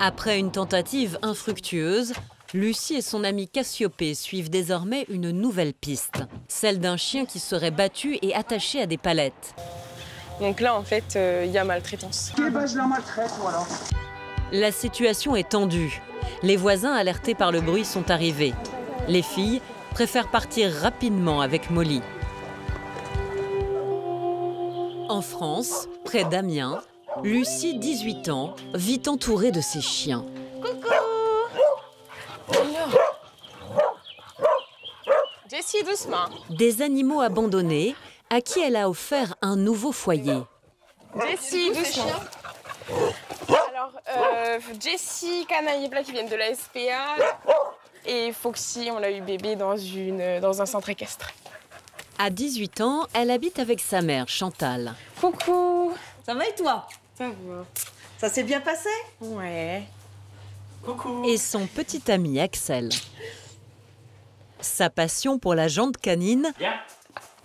Après une tentative infructueuse, Lucie et son amie Cassiopée suivent désormais une nouvelle piste, celle d'un chien qui serait battu et attaché à des palettes. Donc là, en fait, il y a maltraitance. Eh ben, je la maltraite, voilà. La situation est tendue. Les voisins alertés par le bruit sont arrivés. Les filles préfèrent partir rapidement avec Molly. En France, près d'Amiens, Lucie, 18 ans, vit entourée de ses chiens. Jessie, doucement. Des animaux abandonnés à qui elle a offert un nouveau foyer. Jessie, doucement. Alors, Jessie, Canaille et Plat qui viennent de la SPA. Et Foxy, on l'a eu bébé dans un centre équestre. À 18 ans, elle habite avec sa mère, Chantal. Coucou. Ça va et toi? Ça va. Ça s'est bien passé? Ouais. Coucou. Et son petit ami, Axel. Sa passion pour la jante canine,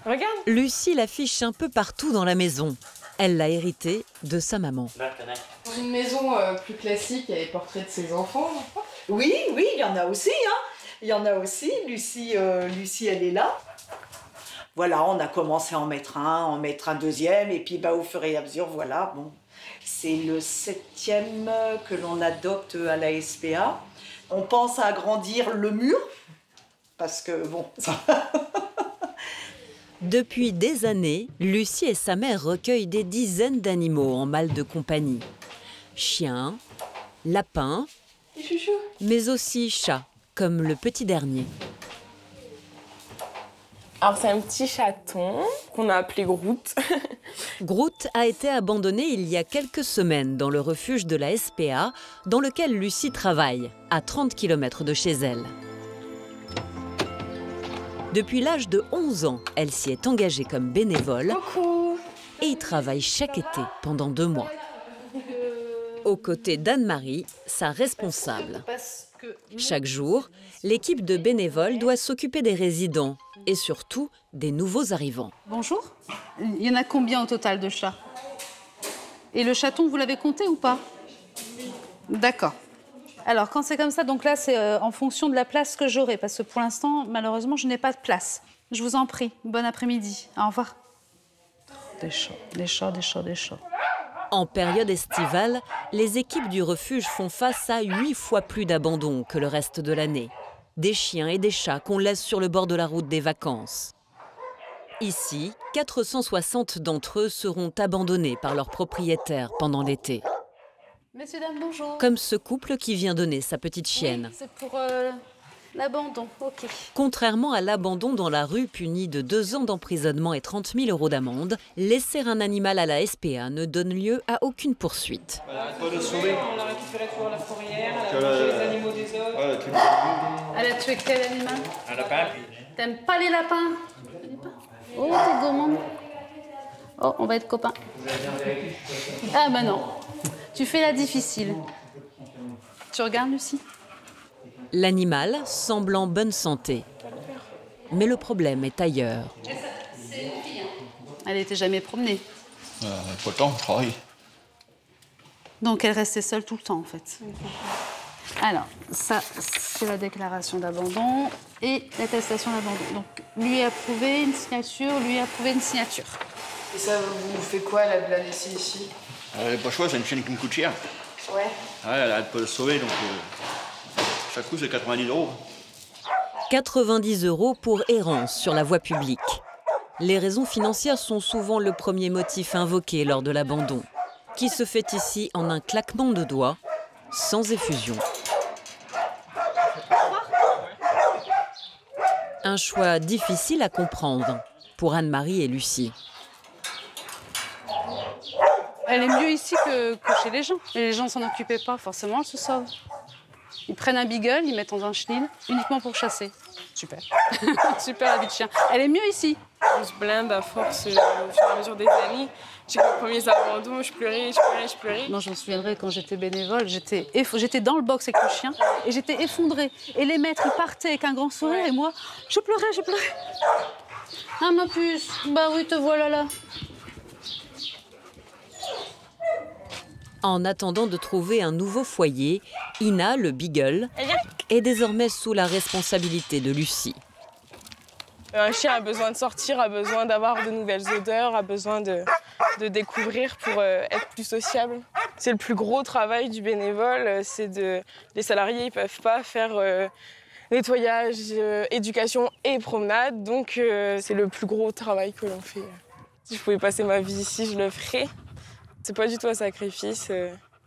Regarde. Lucie l'affiche un peu partout dans la maison. Elle l'a hérité de sa maman. Dans une maison plus classique, il y a les portraits de ses enfants. Oui, oui, il y en a aussi. Hein. Il y en a aussi. Lucie, elle est là. Voilà, on a commencé à en mettre un deuxième. Et puis, au fur et à mesure, voilà. Bon, c'est le 7e que l'on adopte à la SPA. On pense à agrandir le mur. Parce que, bon, ça... Depuis des années, Lucie et sa mère recueillent des dizaines d'animaux en mal de compagnie. Chiens, lapins, mais aussi chats, comme le petit dernier. Alors, c'est un petit chaton qu'on a appelé Groot. Groot a été abandonné il y a quelques semaines dans le refuge de la SPA, dans lequel Lucie travaille, à 30 km de chez elle. Depuis l'âge de 11 ans, elle s'y est engagée comme bénévole et y travaille chaque été pendant 2 mois. Aux côtés d'Anne-Marie, sa responsable. Chaque jour, l'équipe de bénévoles doit s'occuper des résidents et surtout des nouveaux arrivants. Bonjour. Il y en a combien au total de chats? Et le chaton, vous l'avez compté ou pas? D'accord. Alors, quand c'est comme ça, donc là, c'est en fonction de la place que j'aurai, parce que pour l'instant, malheureusement, je n'ai pas de place. Je vous en prie. Bon après-midi. Au revoir. Des chats, des chats, des chats, des chats. En période estivale, les équipes du refuge font face à 8 fois plus d'abandons que le reste de l'année. Des chiens et des chats qu'on laisse sur le bord de la route des vacances. Ici, 460 d'entre eux seront abandonnés par leurs propriétaires pendant l'été. Messieurs, dames, bonjour. Comme ce couple qui vient donner sa petite chienne. Oui, c'est pour l'abandon, ok. Contrairement à l'abandon dans la rue puni de 2 ans d'emprisonnement et 30 000 € d'amende, laisser un animal à la SPA ne donne lieu à aucune poursuite. On l'a récupéré pour la fourrière, elle a mangé les animaux des autres. Elle a tué quel animal? Un lapin. T'aimes pas les lapins? Oh, t'es gourmand. Oh, on va être copains. Ah bah non. Tu fais la difficile. Tu regardes, Lucie? L'animal semble en bonne santé. Mais le problème est ailleurs. Elle n'était jamais promenée. Pas le temps, je travaille. Donc elle restait seule tout le temps, en fait. Alors, ça, c'est la déclaration d'abandon et l'attestation d'abandon. Donc, lui a approuvé une signature, lui a approuvé une signature. Et ça vous fait quoi, la laisser ici? Elle n'a pas le choix, c'est une chienne qui me coûte cher. Ouais. Ouais, elle arrête pas de se sauver, donc chaque coup, c'est 90 €. 90 € pour errance sur la voie publique. Les raisons financières sont souvent le premier motif invoqué lors de l'abandon, qui se fait ici en un claquement de doigts, sans effusion. Un choix difficile à comprendre pour Anne-Marie et Lucie. Elle est mieux ici que chez les gens. Et les gens ne s'en occupaient pas, forcément, elle se sauve. Ils prennent un beagle, ils mettent dans un chenil, uniquement pour chasser. Super. Super la vie de chien. Elle est mieux ici. On se blinde à force au fur et à mesure des années. J'ai les premiers abandons, je pleurais. Non, je me souviendrai quand j'étais bénévole, j'étais dans le box avec le chien et j'étais effondrée. Et les maîtres, ils partaient avec un grand sourire et moi, je pleurais. Ah ma puce, bah oui, te voilà là. En attendant de trouver un nouveau foyer, Ina, le beagle, est désormais sous la responsabilité de Lucie. Un chien a besoin de sortir, a besoin d'avoir de nouvelles odeurs, a besoin de découvrir pour être plus sociable. C'est le plus gros travail du bénévole, les salariés ne peuvent pas faire nettoyage, éducation et promenade, donc c'est le plus gros travail que l'on fait. Si je pouvais passer ma vie ici, je le ferais. C'est pas du tout un sacrifice,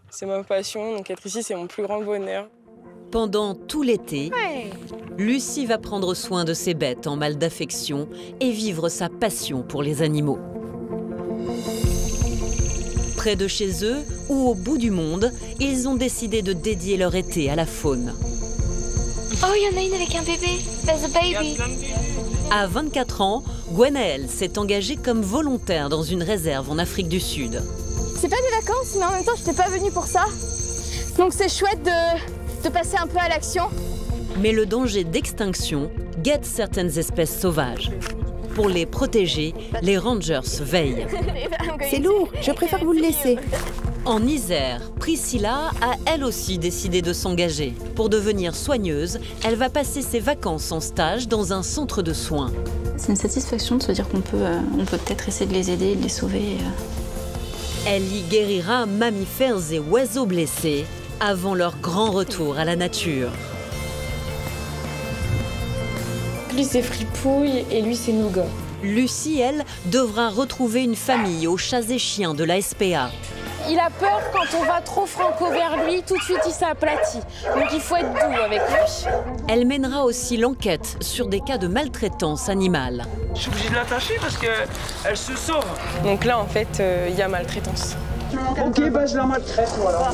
c'est ma passion, donc être ici c'est mon plus grand bonheur. Pendant tout l'été, Lucie va prendre soin de ses bêtes en mal d'affection et vivre sa passion pour les animaux. Près de chez eux ou au bout du monde, ils ont décidé de dédier leur été à la faune. Oh, il y en a une avec un bébé. There's a baby. À 24 ans, Gwenaëlle s'est engagée comme volontaire dans une réserve en Afrique du Sud. C'est pas des vacances, mais en même temps, je n'étais pas venue pour ça. Donc c'est chouette de passer un peu à l'action. Mais le danger d'extinction guette certaines espèces sauvages. Pour les protéger, les rangers veillent. C'est lourd, je préfère vous le laisser. En Isère, Priscilla a elle aussi décidé de s'engager. Pour devenir soigneuse, elle va passer ses vacances en stage dans un centre de soins. C'est une satisfaction de se dire qu'on peut peut-être essayer de les aider, de les sauver. Elle y guérira mammifères et oiseaux blessés avant leur grand retour à la nature. Lui c'est Fripouille et lui c'est Nougat. Lucie, elle, devra retrouver une famille aux chats et chiens de la SPA. Il a peur quand on va trop franco vers lui, tout de suite il s'aplatit. Donc il faut être doux avec lui. Elle mènera aussi l'enquête sur des cas de maltraitance animale. Je suis obligé de l'attacher parce qu'elle se sauve. Donc là en fait il y a maltraitance. Ok, bah je la maltraite voilà.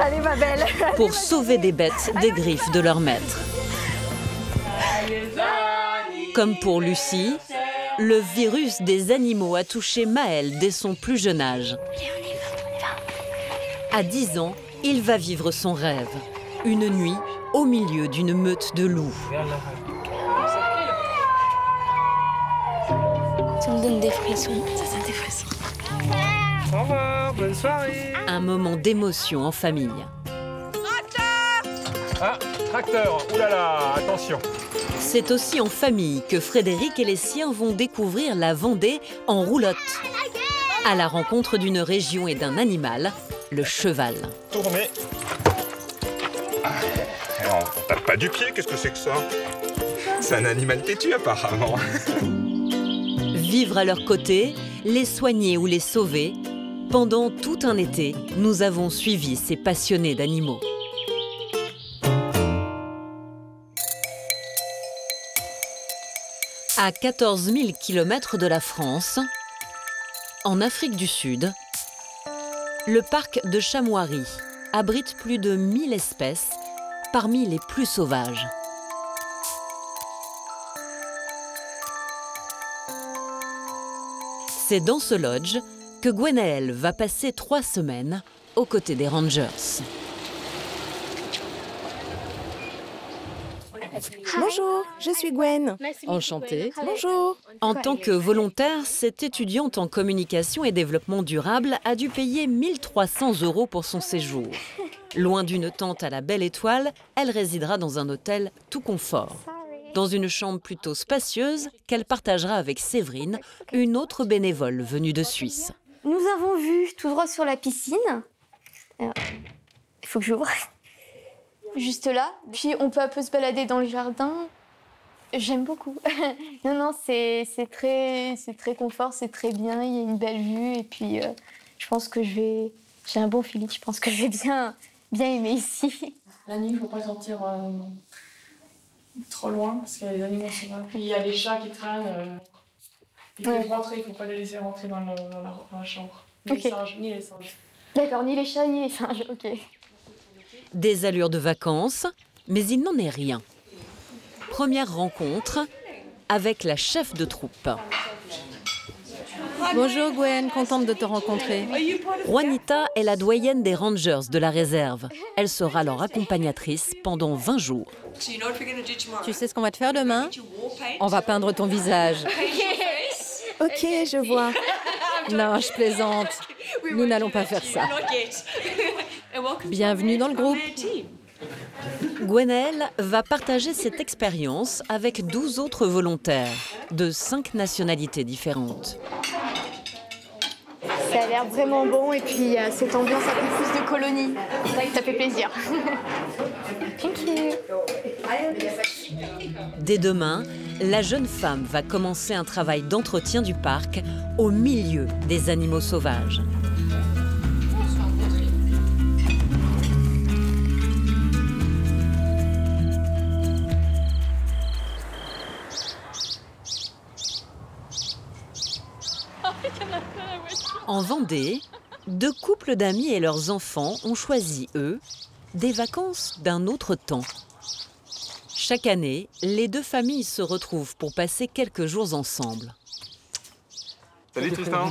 Allez ma belle. Pour sauver des bêtes des griffes de leur maître. Comme pour Lucie, le virus des animaux a touché Maël dès son plus jeune âge. À 10 ans, il va vivre son rêve. Une nuit au milieu d'une meute de loups. Ça me donne des frissons. Ça donne des frissons. Au revoir, bonne soirée. Un moment d'émotion en famille. Ah, tracteur, oulala, attention. C'est aussi en famille que Frédéric et les siens vont découvrir la Vendée en roulotte. À la rencontre d'une région et d'un animal, le cheval. Tournez. On tape pas du pied, qu'est-ce que c'est que ça? C'est un animal têtu apparemment. Vivre à leur côté, les soigner ou les sauver. Pendant tout un été, nous avons suivi ces passionnés d'animaux. À 14 000 km de la France, en Afrique du Sud, le parc de Chamoiri abrite plus de 1000 espèces, parmi les plus sauvages. C'est dans ce lodge que Gwenaëlle va passer 3 semaines aux côtés des rangers. Bonjour, je suis Gwen. Enchantée. Bonjour. En tant que volontaire, cette étudiante en communication et développement durable a dû payer 1 300 € pour son séjour. Loin d'une tente à la belle étoile, elle résidera dans un hôtel tout confort. Dans une chambre plutôt spacieuse qu'elle partagera avec Séverine, une autre bénévole venue de Suisse. Nous avons vu tout droit sur la piscine. Il faut que j'ouvre. Juste là. Puis on peut un peu se balader dans le jardin. J'aime beaucoup. Non, c'est très confort, c'est très bien. Il y a une belle vue et puis je pense que j'ai un bon feeling. Je pense que je vais bien aimer ici. La nuit, il ne faut pas sortir trop loin parce qu'il y a les animaux sauvages. Puis il y a les chats qui traînent. Il faut rentrer, il ne faut pas les laisser rentrer dans la chambre. Ni les singes, ni les singes. D'accord, ni les chats, ni les singes, ok. Des allures de vacances, mais il n'en est rien. Première rencontre avec la chef de troupe. Bonjour Gwen, contente de te rencontrer. Juanita est la doyenne des rangers de la réserve. Elle sera leur accompagnatrice pendant 20 jours. Tu sais ce qu'on va te faire demain? On va peindre ton visage. Ok, je vois. Non, je plaisante. Nous n'allons pas faire ça. Bienvenue dans le groupe. Gwenaëlle va partager cette expérience avec 12 autres volontaires de 5 nationalités différentes. Ça a l'air vraiment bon et puis cette ambiance un peu plus de colonie. Ça fait plaisir. Thank you. Dès demain, la jeune femme va commencer un travail d'entretien du parc au milieu des animaux sauvages. En Vendée, 2 couples d'amis et leurs enfants ont choisi, eux, des vacances d'un autre temps. Chaque année, les 2 familles se retrouvent pour passer quelques jours ensemble. Salut Tristan.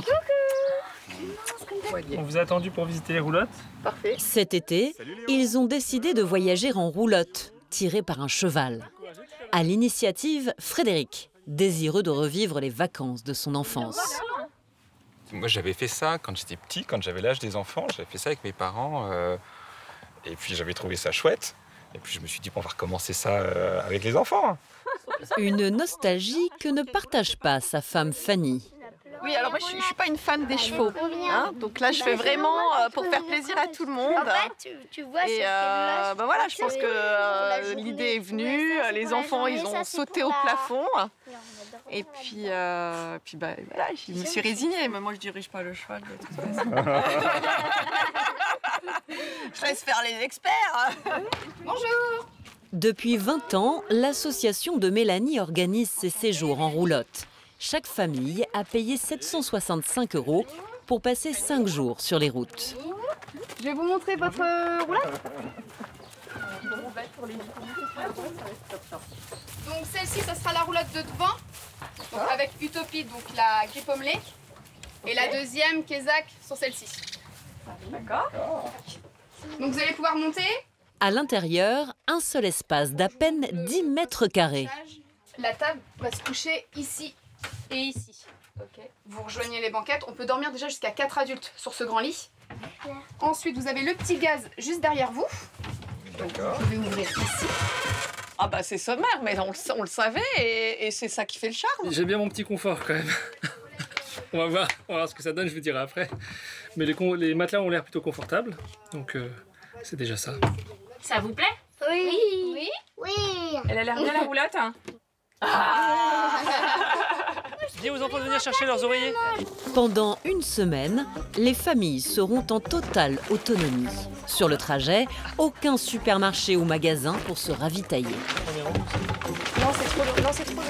On vous a attendu pour visiter les roulottes. Parfait. Cet été, ils ont décidé de voyager en roulotte, tirés par un cheval. À l'initiative, Frédéric, désireux de revivre les vacances de son enfance. Moi, j'avais fait ça quand j'étais petit, quand j'avais l'âge des enfants. J'avais fait ça avec mes parents. Et puis, j'avais trouvé ça chouette. Et puis, je me suis dit, bon, on va recommencer ça avec les enfants. Une nostalgie que ne partage pas sa femme Fanny. Oui, alors moi, je suis pas une fan des chevaux. Hein, donc là, je fais vraiment pour faire plaisir à tout le monde. Tu vois, et voilà, je pense que l'idée est venue. Les enfants, ils ont sauté au plafond. Et puis voilà, je me suis résignée. Mais moi, je dirige pas le cheval de toute façon. Je laisse faire les experts. Bonjour. Depuis 20 ans, l'association de Mélanie organise ses séjours en roulotte. Chaque famille a payé 765 € pour passer 5 jours sur les routes. Je vais vous montrer votre roulotte. Donc celle-ci, ça sera la roulotte de devant, donc avec Utopie, donc la grippe pommelée. Et la deuxième, Kézak, sur celle-ci. D'accord. Donc vous allez pouvoir monter. À l'intérieur, un seul espace d'à peine 10 mètres carrés. La table va se coucher ici et ici. Okay. Vous rejoignez les banquettes. On peut dormir déjà jusqu'à 4 adultes sur ce grand lit. Ensuite, vous avez le petit gaz juste derrière vous. D'accord. Vous pouvez ouvrir ici. Ah bah c'est sommaire, mais on le savait et c'est ça qui fait le charme. J'ai bien mon petit confort quand même. On va voir ce que ça donne, je vous dirai après. Mais les matelas ont l'air plutôt confortables, donc c'est déjà ça. Ça vous plaît? Oui. Oui. Oui. Elle a l'air bien la roulotte, hein. Dis aux enfants de venir chercher leurs oreillers. Pendant une semaine, les familles seront en totale autonomie. Sur le trajet, aucun supermarché ou magasin pour se ravitailler. Non, c'est trop long. Non, c'est trop long.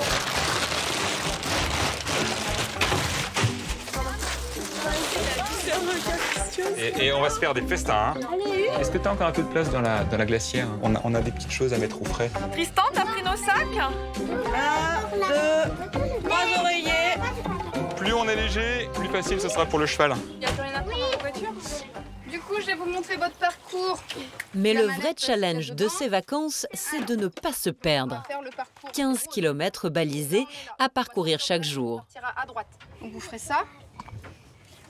Et on va se faire des festins. Hein. Est-ce que tu as encore un peu de place dans la glacière? On a des petites choses à mettre au frais. Tristan, t'as pris nos sacs? 1, 2, 3 oreillers. Plus on est léger, plus facile ce sera pour le cheval. Il y a plus rien à prendre dans la voiture. Du coup, je vais vous montrer votre parcours. Mais le vrai challenge de ces vacances, c'est de ne pas se perdre. 15 km balisés à parcourir chaque jour. À droite. Donc vous ferez ça.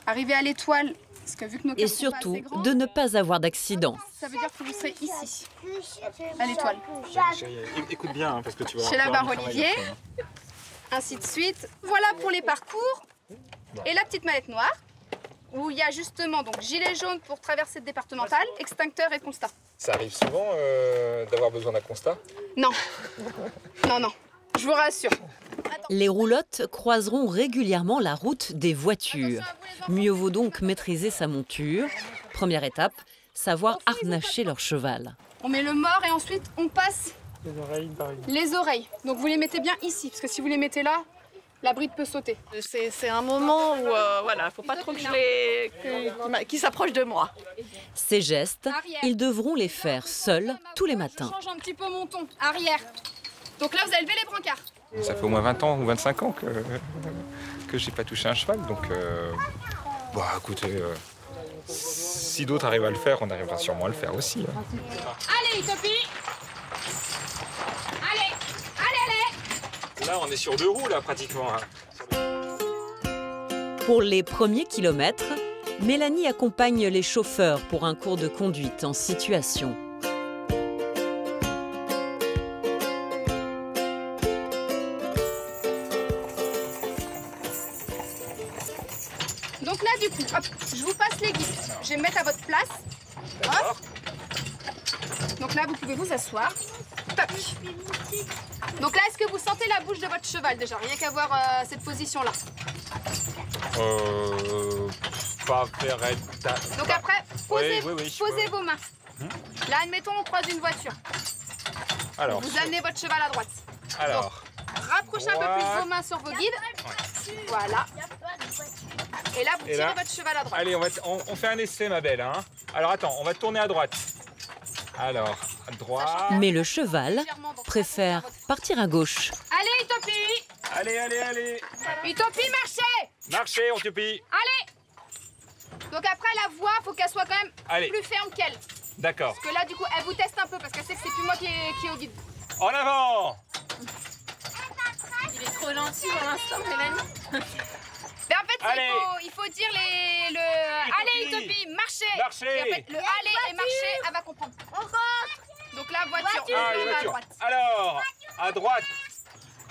Arrivez à l'étoile. Parce que vu que nos et surtout, de ne pas avoir d'accident. Ça veut dire que vous serez ici, à l'étoile. Écoute bien, hein, parce que tu vas... Chez la barre Olivier, ainsi de suite. Voilà pour les parcours. Et la petite mallette noire, où il y a justement donc gilet jaune pour traverser le départemental, extincteur et constat. Ça arrive souvent d'avoir besoin d'un constat? Non. Non. Je vous rassure. Les roulottes croiseront régulièrement la route des voitures. Mieux vaut donc maîtriser sa monture. Première étape, savoir harnacher leur cheval. On met le mort et ensuite on passe les oreilles. Donc vous les mettez bien ici, parce que si vous les mettez là, la bride peut sauter. C'est un moment où, voilà, faut pas trop que qui s'approche de moi. Ces gestes, ils devront les faire seuls tous les matins. Je change un petit peu mon ton. Arrière. Donc là, vous allez lever les brancards. Ça fait au moins 20 ans ou 25 ans que j'ai pas touché un cheval, donc écoutez, si d'autres arrivent à le faire, on arrivera sûrement à le faire aussi. Hein. Allez, Utopie. Allez. Là, on est sur 2 roues, là, pratiquement. Hein. Pour les premiers kilomètres, Mélanie accompagne les chauffeurs pour un cours de conduite en situation. Donc là, du coup, hop, je vous passe les guides. Je vais me mettre à votre place. Hop. Donc là, vous pouvez vous asseoir. Tac. Donc là, est-ce que vous sentez la bouche de votre cheval déjà? Rien qu'à voir cette position-là. Pas faire... Donc après, posez, oui, posez vos mains. Là, admettons, on croise une voiture. Alors, vous amenez votre cheval à droite. Alors, donc, rapprochez un peu plus vos mains sur vos guides. Voilà. Et là, vous tirez votre cheval à droite. Allez, on fait un essai, ma belle. Hein. Alors, attends, on va tourner à droite. Alors, à droite. Mais le cheval préfère partir à gauche. Allez, Utopi! Allez. Utopi, marchez! Marchez, Utopi. Allez! Donc après, la voix, faut qu'elle soit quand même plus ferme qu'elle. D'accord. Parce que là, du coup, elle vous teste un peu parce qu'elle sait que c'est plus moi qui est au guide. En avant! Il est trop gentil pour l'instant, Mélanie. Mais en fait, il faut dire allez, Utopi, marchez! Marchez! Et en fait, le allez et marcher, elle va comprendre. Donc là, voiture, à droite. Alors, à droite.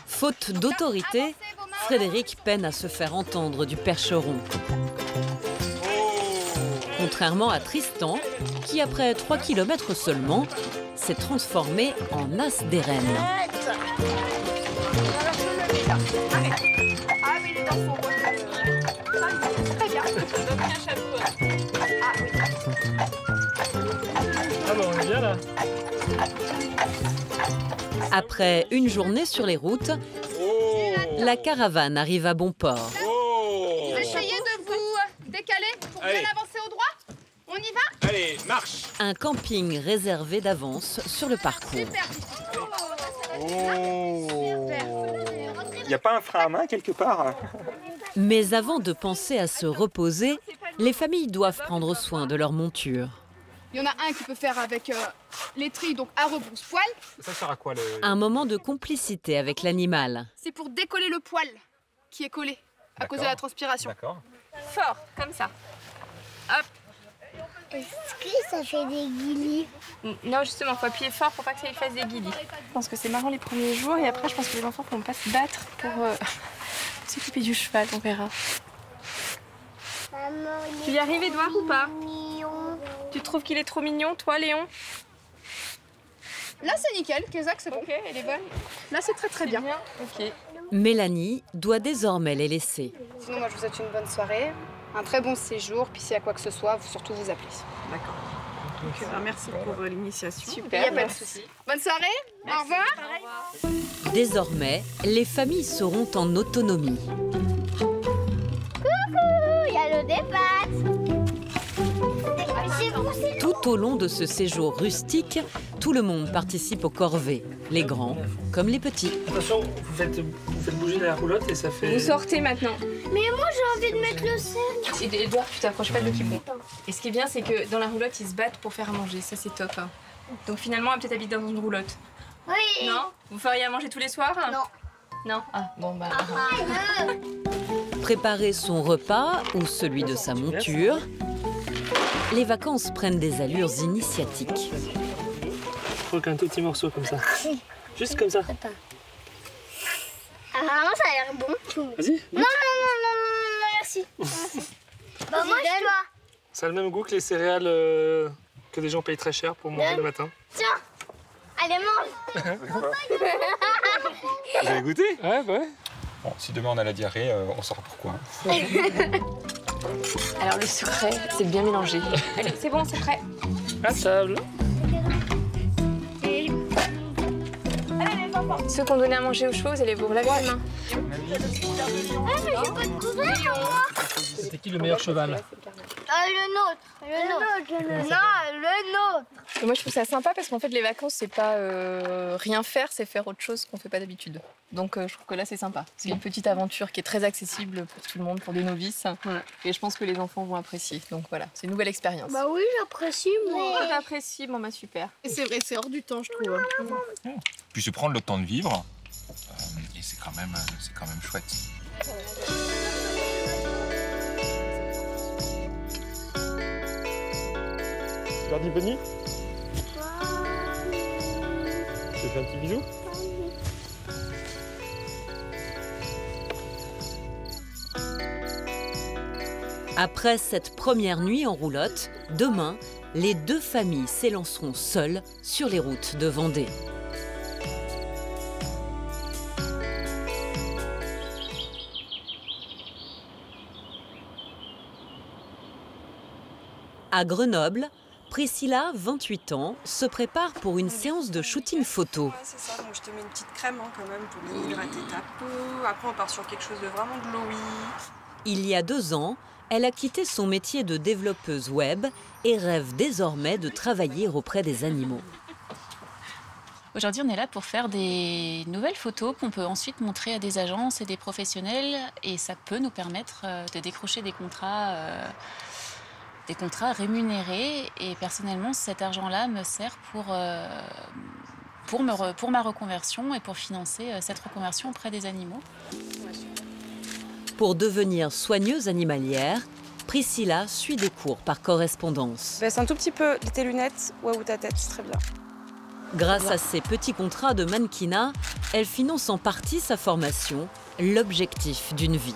Faute d'autorité, Frédéric peine à se faire entendre du percheron. Contrairement à Tristan, qui après 3 km seulement, s'est transformé en as des rennes. Ah, mais il est dans son rôle. Très bien. Donc un chapeau. Ah oui. Ah bah on est bien là. Après une journée sur les routes, la caravane arrive à bon port. Essayez de vous décaler pour bien avancer au droit. On y va? Allez, marche. Un camping réservé d'avance sur le parcours. Super. Il n'y a pas un frein à main quelque part? Mais avant de penser à se reposer, les familles doivent prendre soin de leur monture. Il y en a un qui peut faire avec l'étrille, donc à rebrousse-poil. Ça sert à quoi le... Un moment de complicité avec l'animal. C'est pour décoller le poil qui est collé à cause de la transpiration. D'accord. Fort, comme ça. Hop. Est-ce que ça fait des guilis? Non, justement, il faut appuyer fort pour pas que ça lui fasse des guilis. Je pense que c'est marrant les premiers jours et après, je pense que les enfants ne pourront pas se battre pour s'occuper du cheval, on verra. Maman, Tu y arrives, Edouard, ou pas? mignon. Tu trouves qu'il est trop mignon, toi, Léon? Là, c'est nickel. Kézak, c'est bon. Ok, elle est bonne. Là, c'est très bien. Ok. Mélanie doit désormais les laisser. Sinon, moi, je vous souhaite une bonne soirée, un très bon séjour, puis s'il y a quoi que ce soit, vous surtout vous appelez. D'accord. Donc, merci pour l'initiation. Super, il n'y a pas de souci. Bonne soirée, au revoir. Désormais, les familles seront en autonomie. Il y a le départ. Tout au long de ce séjour rustique, tout le monde participe aux corvées, les grands comme les petits. Attention, vous faites bouger la roulotte et ça fait... Vous sortez maintenant. Mais moi, j'ai envie de mettre le cercle. Edouard, tu t'approches pas de l'équipement. Et ce qui est bien, c'est que dans la roulotte, ils se battent pour faire à manger. Ça, c'est top. Hein. Donc finalement, elle peut-être habiter dans une roulotte. Oui. Non? Vous feriez à manger tous les soirs? Non. Non? Ah, bon, bah... Préparer son repas ou celui de sa monture, les vacances prennent des allures initiatiques. Je crois qu'un tout petit morceau comme ça. Juste comme ça. Ah, maman, ça a l'air bon. Vas-y. Non, merci. Bah, moi, je dois. Ça a le même goût que les céréales que des gens payent très cher pour manger le matin. Tiens, allez, mange. Vous avez goûté? Ouais, bah ouais. Bon, si demain on a la diarrhée, on saura pourquoi. Alors, le secret, c'est de bien mélanger. Allez, c'est bon, c'est prêt. À table. Ceux qu'on donnait à manger aux chevaux, vous allez vous laver les mains. Ah, mais j'ai pas de couvert, moi. C'était qui le meilleur cheval? Le nôtre. Non, le nôtre. Et moi, je trouve ça sympa parce qu'en fait, les vacances, c'est pas rien faire, c'est faire autre chose qu'on fait pas d'habitude. Donc, je trouve que là, c'est sympa. C'est une petite aventure qui est très accessible pour tout le monde, pour des novices. Ouais. Et je pense que les enfants vont apprécier. Donc voilà, c'est une nouvelle expérience. Bah oui, j'apprécie, moi. Oui, j'apprécie, bon bah super. Et c'est vrai, c'est hors du temps, je trouve. Puis se prendre le temps de vivre, et c'est quand même chouette. Tu leur dis bonne nuit? Tu te fais un petit bisou? Après cette première nuit en roulotte, demain, les deux familles s'élanceront seules sur les routes de Vendée. À Grenoble, Priscilla, 28 ans, se prépare pour une séance de shooting photo. Ouais, c'est ça, donc je te mets une petite crème quand même pour hydrater ta peau. Après, on part sur quelque chose de vraiment glowy. Il y a 2 ans, elle a quitté son métier de développeuse web et rêve désormais de travailler auprès des animaux. Aujourd'hui, on est là pour faire des nouvelles photos qu'on peut ensuite montrer à des agences et des professionnels. Et ça peut nous permettre de décrocher des contrats rémunérés. Et personnellement, cet argent-là me sert pour ma reconversion et pour financer cette reconversion auprès des animaux. Pour devenir soigneuse animalière, Priscilla suit des cours par correspondance. Baisse un tout petit peu tes lunettes ou ta tête, c'est très bien. Grâce à ses petits contrats de mannequinat, elle finance en partie sa formation, l'objectif d'une vie.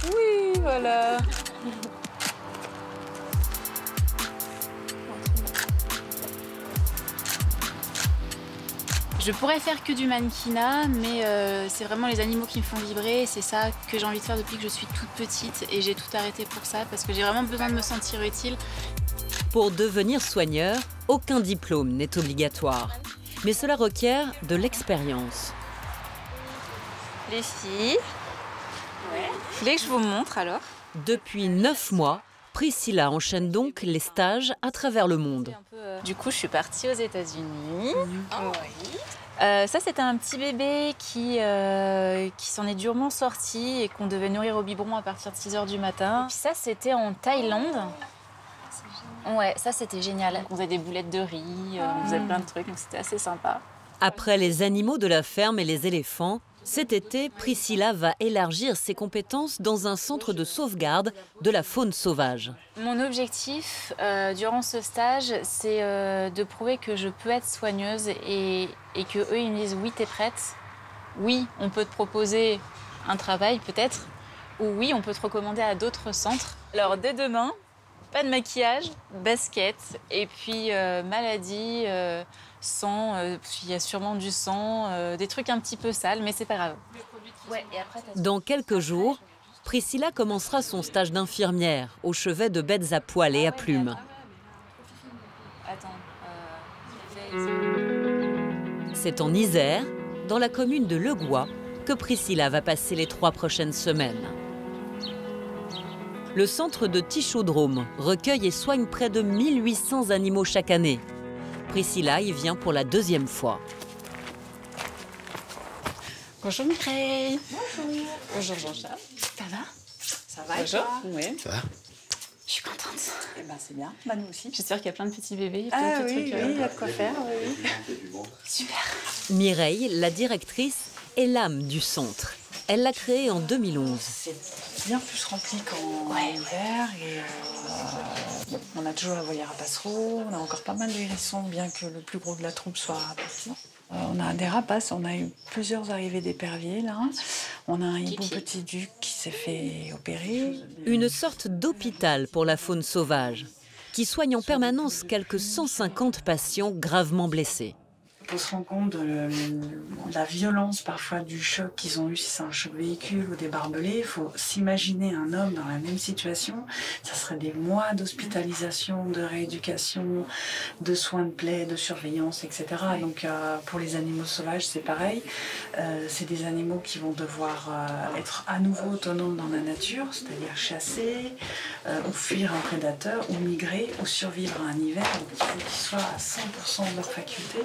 Oui, voilà. Je pourrais faire que du mannequinat, mais c'est vraiment les animaux qui me font vibrer. C'est ça que j'ai envie de faire depuis que je suis toute petite et j'ai tout arrêté pour ça parce que j'ai vraiment besoin de me sentir utile. Pour devenir soigneur, aucun diplôme n'est obligatoire, mais cela requiert de l'expérience. Les filles, vous voulez que je vous montre alors? Depuis 9 mois, Priscilla enchaîne donc les stages à travers le monde. Du coup, je suis partie aux États-Unis. Ça, c'était un petit bébé qui s'en est durement sorti et qu'on devait nourrir au biberon à partir de 6 h du matin. Puis ça, c'était en Thaïlande. Ouais, ça, c'était génial. On faisait des boulettes de riz, on faisait plein de trucs, donc c'était assez sympa. Après les animaux de la ferme et les éléphants, cet été, Priscilla va élargir ses compétences dans un centre de sauvegarde de la faune sauvage. Mon objectif durant ce stage, c'est de prouver que je peux être soigneuse et qu'eux, ils me disent « oui, t'es prête ». Oui, on peut te proposer un travail peut-être, ou oui, on peut te recommander à d'autres centres. Alors dès demain, pas de maquillage, basket, et puis maladie, sang, il y a sûrement du sang, des trucs un petit peu sales, mais c'est pas grave. Ouais, et après, dans quelques jours, Priscilla commencera son stage d'infirmière au chevet de bêtes à poil et à plumes. C'est en Isère, dans la commune de Legoix, que Priscilla va passer les 3 prochaines semaines. Le centre de Tichaudrome recueille et soigne près de 1800 animaux chaque année. Priscilla y vient pour la 2e fois. Bonjour Mireille. Bonjour. Bonjour Jean-Charles. Ça va? Ça va? Bonjour. Oui. Ça va? Je suis contente. Eh ben c'est bien, bah, nous aussi. J'espère qu'il y a plein de petits bébés, il y a plein de petits oui, trucs. Oui, il y a de quoi faire. Oui. Super. Mireille, la directrice, est l'âme du centre. Elle l'a créé en 2011. C'est bien plus rempli qu'en hiver. Et, on a toujours la volière à passereaux, on a encore pas mal de hérissons, bien que le plus gros de la troupe soit parti. On a des rapaces, on a eu plusieurs arrivées d'éperviers là. On a un hibou petit duc qui s'est fait opérer. Une sorte d'hôpital pour la faune sauvage, qui soigne en permanence quelques 150 patients gravement blessés. On se rend compte de la violence parfois du choc qu'ils ont eu, si c'est un choc véhicule ou des barbelés. Il faut s'imaginer un homme dans la même situation. Ça serait des mois d'hospitalisation, de rééducation, de soins de plaie, de surveillance, etc. Donc pour les animaux sauvages, c'est pareil. C'est des animaux qui vont devoir être à nouveau autonomes dans la nature, c'est-à-dire chasser, ou fuir un prédateur, ou migrer, ou survivre à un hiver. Donc il faut qu'ils soient à 100% de leur faculté.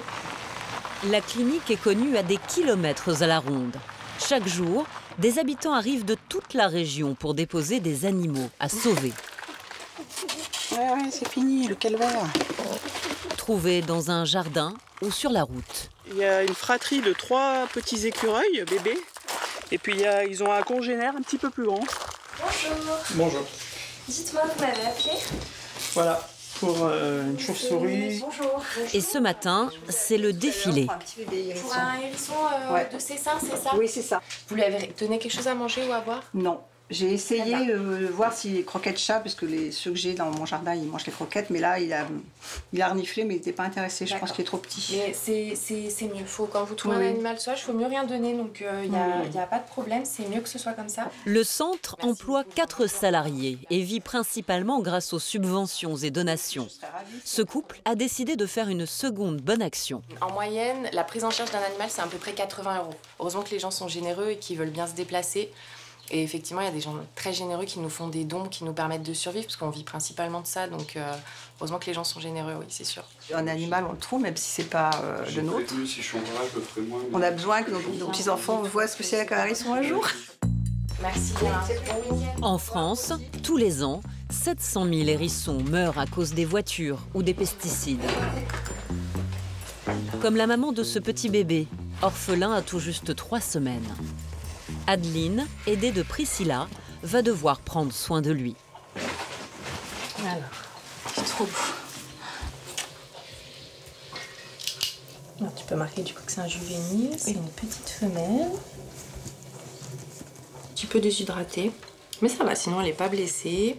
La clinique est connue à des kilomètres à la ronde. Chaque jour, des habitants arrivent de toute la région pour déposer des animaux à sauver. Ouais, c'est fini, le calvaire. Trouvés dans un jardin ou sur la route. Il y a une fratrie de 3 petits écureuils, bébés. Et puis ils ont un congénère un petit peu plus grand. Bonjour. Bonjour. Dites-moi, vous m'avez appelé? Voilà. pour une chauve-souris. Bonjour. Et ce matin, c'est le défilé. Pour un hérisson de César, c'est ça? Oui, c'est ça. Vous lui avez donné quelque chose à manger ou à boire? Non. J'ai essayé de voir si les croquettes chat, parce que ceux que j'ai dans mon jardin, ils mangent les croquettes, mais là, il a reniflé, mais il n'était pas intéressé. Je pense qu'il est trop petit. Mais c'est mieux. Quand vous trouvez un animal sauvage, il faut mieux rien donner, donc il n'y a pas de problème. C'est mieux que ce soit comme ça. Le centre emploie 4 salariés et vit principalement grâce aux subventions et donations. Ce couple a décidé de faire une seconde bonne action. En moyenne, la prise en charge d'un animal, c'est à peu près 80 €. Heureusement que les gens sont généreux et qu'ils veulent bien se déplacer. Et effectivement, il y a des gens très généreux qui nous font des dons, qui nous permettent de survivre, parce qu'on vit principalement de ça. Donc, heureusement que les gens sont généreux, oui, c'est sûr. Un animal, on le trouve, même si c'est pas le nôtre. On a besoin que nos petits-enfants voient ce que c'est qu'un hérisson un jour. Merci. En France, tous les ans, 700 000 hérissons meurent à cause des voitures ou des pesticides. Comme la maman de ce petit bébé, orphelin à tout juste 3 semaines. Adeline, aidée de Priscilla, va devoir prendre soin de lui. Alors, c'est trop beau. Alors, tu peux marquer du coup que c'est un juvénile, c'est une petite femelle. Un petit peu déshydratée, mais ça va, sinon elle n'est pas blessée.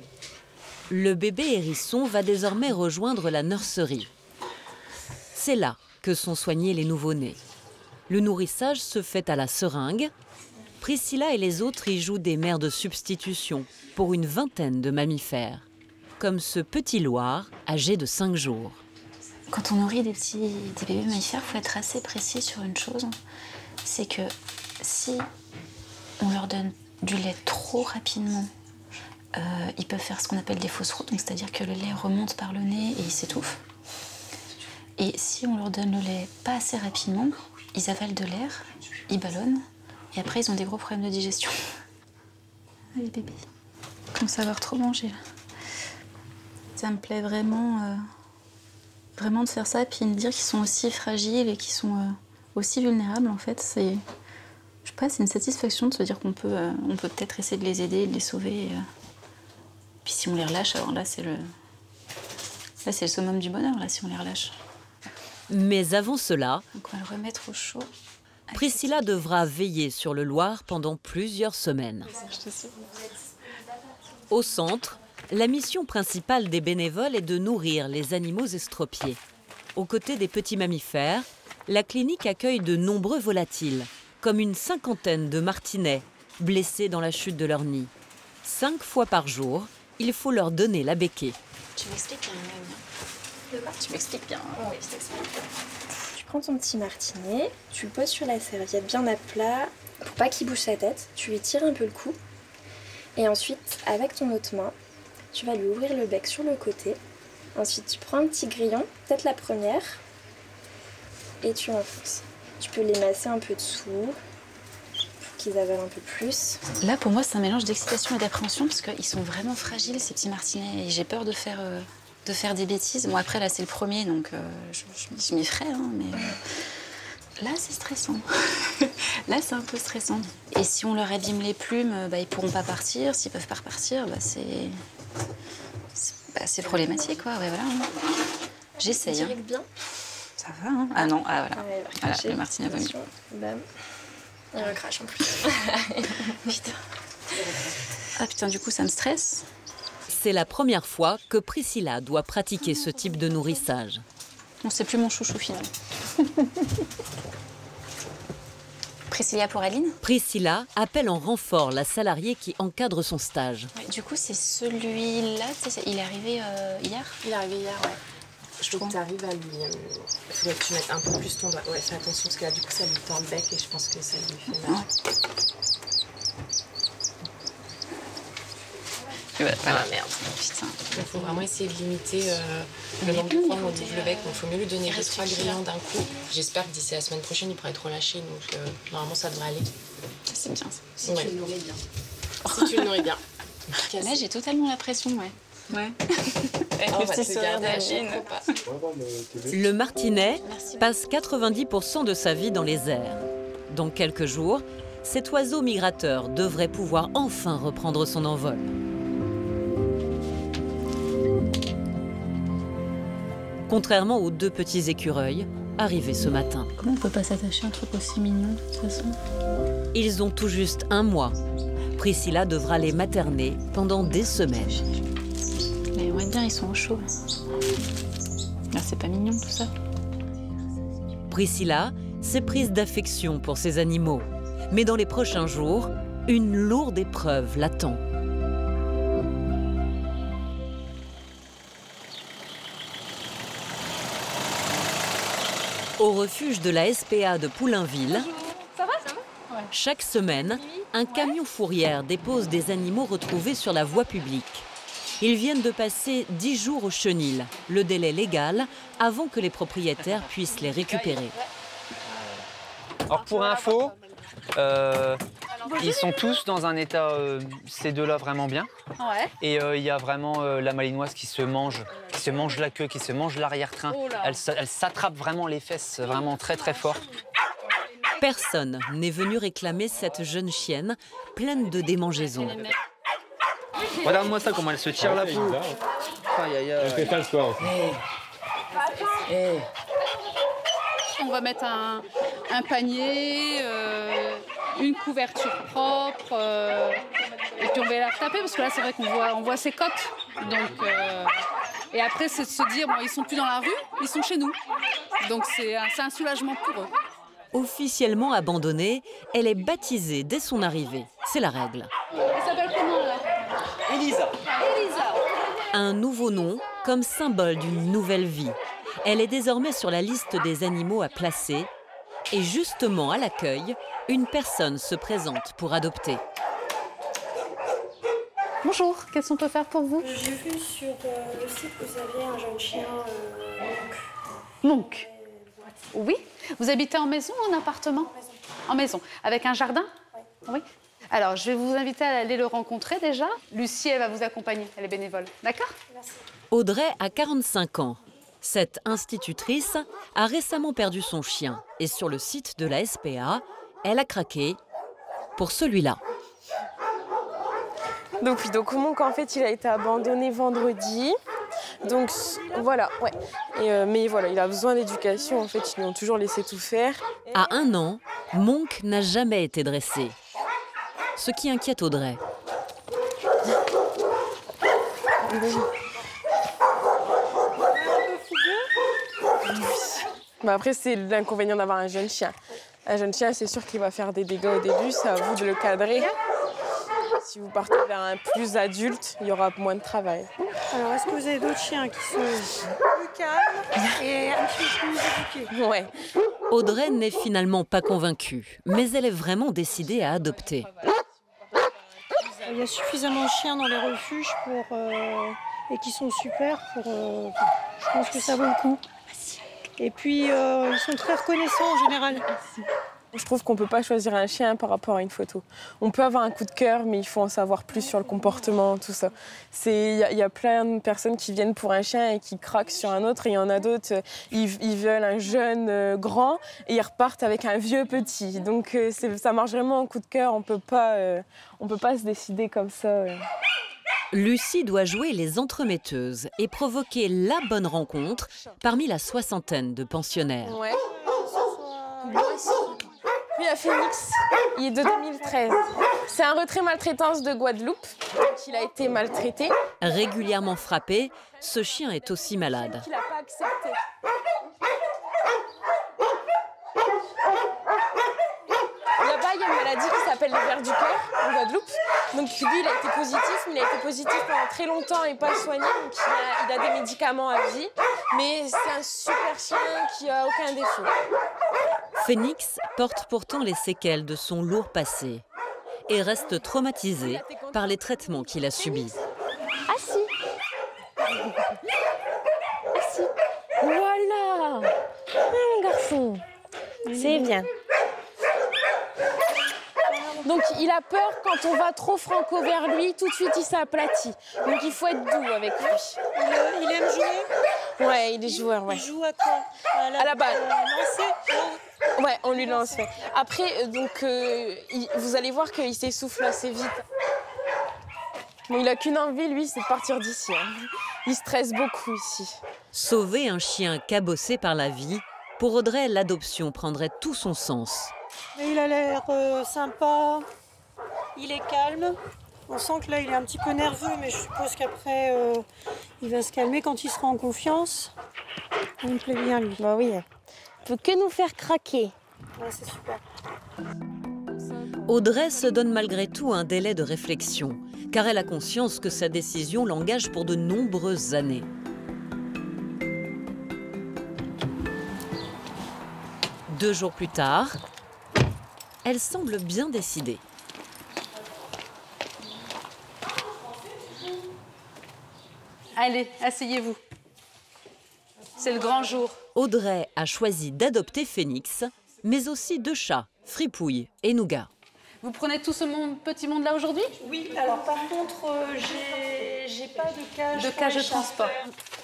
Le bébé hérisson va désormais rejoindre la nurserie. C'est là que sont soignés les nouveau-nés. Le nourrissage se fait à la seringue. Priscilla et les autres y jouent des mères de substitution pour une vingtaine de mammifères, comme ce petit loir âgé de 5 jours. Quand on nourrit des bébés mammifères, il faut être assez précis sur une chose, c'est que si on leur donne du lait trop rapidement, ils peuvent faire ce qu'on appelle des fausses routes, c'est-à-dire que le lait remonte par le nez et ils s'étouffent. Et si on leur donne le lait pas assez rapidement, ils avalent de l'air, ils ballonnent, et après ils ont des gros problèmes de digestion. Ah, les bébés, ils commencent à avoir trop mangé là. Ça me plaît vraiment, vraiment de faire ça, et puis de dire qu'ils sont aussi fragiles et qu'ils sont aussi vulnérables en fait. C'est, je sais pas, c'est une satisfaction de se dire qu'on peut, on peut peut-être essayer de les aider, de les sauver. Puis si on les relâche, alors là c'est le summum du bonheur là si on les relâche. Mais avant cela, donc on va le remettre au chaud. Priscilla devra veiller sur le Loir pendant plusieurs semaines. Au centre, la mission principale des bénévoles est de nourrir les animaux estropiés. Aux côtés des petits mammifères, la clinique accueille de nombreux volatiles, comme une 50aine de martinets blessés dans la chute de leur nid. 5 fois par jour, il faut leur donner la béquée. Tu m'expliques bien, tu m'expliques bien. Oui, je t'explique. Tu prends ton petit martinet, tu le poses sur la serviette bien à plat, pour pas qu'il bouge sa tête. Tu lui tires un peu le cou. Et ensuite, avec ton autre main, tu vas lui ouvrir le bec sur le côté. Ensuite, tu prends un petit grillon, peut-être la première, et tu enfonces. Tu peux les masser un peu dessous, pour qu'ils avalent un peu plus. Là, pour moi, c'est un mélange d'excitation et d'appréhension, parce qu'ils sont vraiment fragiles, ces petits martinets, et j'ai peur de faire des bêtises. Bon, après, là, c'est le premier, donc je m'y ferai, hein, mais là, c'est stressant. Là, c'est un peu stressant. Et si on leur abîme les plumes, ils pourront pas partir. S'ils peuvent pas repartir, c'est problématique, quoi. Ouais, voilà. J'essaye. Tu direct bien. Ça va, hein. Ah non, ah voilà. Ouais, voilà, le martinet va mieux. Bam. Il recrache en plus. Putain. Ah putain, du coup, ça me stresse. C'est la première fois que Priscilla doit pratiquer ce type de nourrissage. Bon, c'est plus mon chouchou final. Priscilla pour Aline. Priscilla appelle en renfort la salariée qui encadre son stage. Ouais, du coup, c'est celui-là, il est arrivé hier. Il est arrivé hier, ouais. Je trouve que tu arrives à lui... Il faudrait que tu mettes un peu plus ton doigt. Ouais, fais attention, parce que là, du coup, ça lui tord le bec et je pense que ça lui fait mal. Ouais. Ah merde, putain. Il faut vraiment essayer de limiter le nombre de fois où on ouvre le bec. Il faut mieux lui donner 3 grillons d'un coup. J'espère que d'ici la semaine prochaine, il pourra être relâché. Donc normalement, ça devrait aller. C'est bien ça. Si tu le nourris bien. Si tu le nourris bien. Là, j'ai totalement la pression, ouais. Ouais. On va te garder à Chine. Le martinet passe 90% de sa vie dans les airs. Dans quelques jours, cet oiseau migrateur devrait pouvoir enfin reprendre son envol. contrairement aux 2 petits écureuils arrivés ce matin. Comment on peut pas s'attacher à un truc aussi mignon, de toute façon? Ils ont tout juste 1 mois. Priscilla devra les materner pendant des semaines. Mais on va dire, ils sont au chaud. Là, c'est pas mignon tout ça. Priscilla s'est prise d'affection pour ces animaux. Mais dans les prochains jours, une lourde épreuve l'attend. Au refuge de la SPA de Poulainville, chaque semaine, un camion fourrière dépose des animaux retrouvés sur la voie publique. Ils viennent de passer 10 jours au chenil, le délai légal, avant que les propriétaires puissent les récupérer. Alors pour info, ils sont tous dans un état, ces deux-là, vraiment bien. Ouais. Et il y a vraiment la malinoise qui se mange la queue, qui se mange l'arrière-train. Elle s'attrape vraiment les fesses, vraiment très très fort. Personne n'est venu réclamer cette jeune chienne pleine de démangeaisons. Regarde-moi ça, comment elle se tire la peau. Elle fait pas le sport. On va mettre un panier, une couverture propre, et puis on va la retaper parce que là c'est vrai qu'on voit ses côtes. Donc, et après c'est de se dire, bon, ils sont plus dans la rue, ils sont chez nous. Donc c'est un soulagement pour eux. Officiellement abandonnée, elle est baptisée dès son arrivée. C'est la règle. Elle s'appelle comment là? Elisa. Elisa. Un nouveau nom comme symbole d'une nouvelle vie. Elle est désormais sur la liste des animaux à placer. Et justement à l'accueil, une personne se présente pour adopter. Bonjour, qu'est-ce qu'on peut faire pour vous? J'ai vu sur le site que vous aviez un jeune chien Monk. Oui. Vous habitez en maison ou en appartement? En maison. Avec un jardin? Oui. Alors, je vais vous inviter à aller le rencontrer déjà. Lucie, elle va vous accompagner. Elle est bénévole. D'accord? Merci. Audrey a 45 ans. Cette institutrice a récemment perdu son chien. Et sur le site de la SPA, elle a craqué pour celui-là. Donc Monk, en fait, il a été abandonné vendredi. Donc voilà, ouais. Mais voilà, il a besoin d'éducation. En fait, ils lui ont toujours laissé tout faire. À 1 an, Monk n'a jamais été dressé. Ce qui inquiète Audrey. Mais après, c'est l'inconvénient d'avoir un jeune chien. Un jeune chien, c'est sûr qu'il va faire des dégâts au début. C'est à vous de le cadrer. Si vous partez vers un plus adulte, il y aura moins de travail. Alors, est-ce que vous avez d'autres chiens qui sont plus calmes et un petit peu plus éduqués? Ouais. Audrey n'est finalement pas convaincue, mais elle est vraiment décidée à adopter. Il y a suffisamment de chiens dans les refuges et qui sont super je pense que ça vaut le coup. Et puis, ils sont très reconnaissants en général. Je trouve qu'on ne peut pas choisir un chien par rapport à une photo. On peut avoir un coup de cœur, mais il faut en savoir plus sur le comportement, tout ça. Il y a plein de personnes qui viennent pour un chien et qui craquent sur un autre. Et il y en a d'autres, ils veulent un jeune grand et ils repartent avec un vieux petit. Donc ça marche vraiment en coup de cœur. On peut pas se décider comme ça. Lucie doit jouer les entremetteuses et provoquer la bonne rencontre parmi la soixantaine de pensionnaires. Ouais. Puis il y a Phoenix, il est de 2013. C'est un retrait maltraitance de Guadeloupe, donc il a été maltraité. Régulièrement frappé, ce chien est aussi malade. Il n'a pas accepté. Là-bas, il y a une maladie qui s'appelle le ver du cœur en Guadeloupe. Donc lui, il a été positif, mais il a été positif pendant très longtemps et pas soigné. Donc il a des médicaments à vie. Mais c'est un super chien qui n'a aucun défaut. Phoenix porte pourtant les séquelles de son lourd passé et reste traumatisé par les traitements qu'il a subis. Assis. Assis. Voilà. Mon garçon. C'est bien. Donc il a peur quand on va trop franco vers lui, tout de suite il s'aplatit. Donc il faut être doux avec lui. Il aime jouer? Ouais, il est joueur, ouais. Il joue à quoi? À la balle. Ouais, on lui lance. Ouais. Après, vous allez voir qu'il s'essouffle assez vite. Bon, il n'a qu'une envie, lui, c'est de partir d'ici. Hein. Il stresse beaucoup ici. Sauver un chien cabossé par la vie, pour Audrey, l'adoption prendrait tout son sens. Mais il a l'air sympa, il est calme. On sent que là, il est un petit peu nerveux, mais je suppose qu'après, il va se calmer quand il sera en confiance. Il me plaît bien, lui. Bah oui, il peut que nous faire craquer. Ouais, c'est super. Audrey se donne malgré tout un délai de réflexion, car elle a conscience que sa décision l'engage pour de nombreuses années. Deux jours plus tard, elle semble bien décidée. Allez, asseyez-vous. C'est le grand jour. Audrey a choisi d'adopter Phoenix, mais aussi 2 chats, Fripouille et Nougat. Vous prenez tout ce petit monde-là aujourd'hui? Oui, alors par contre, j'ai pas de cage. De cage de transport.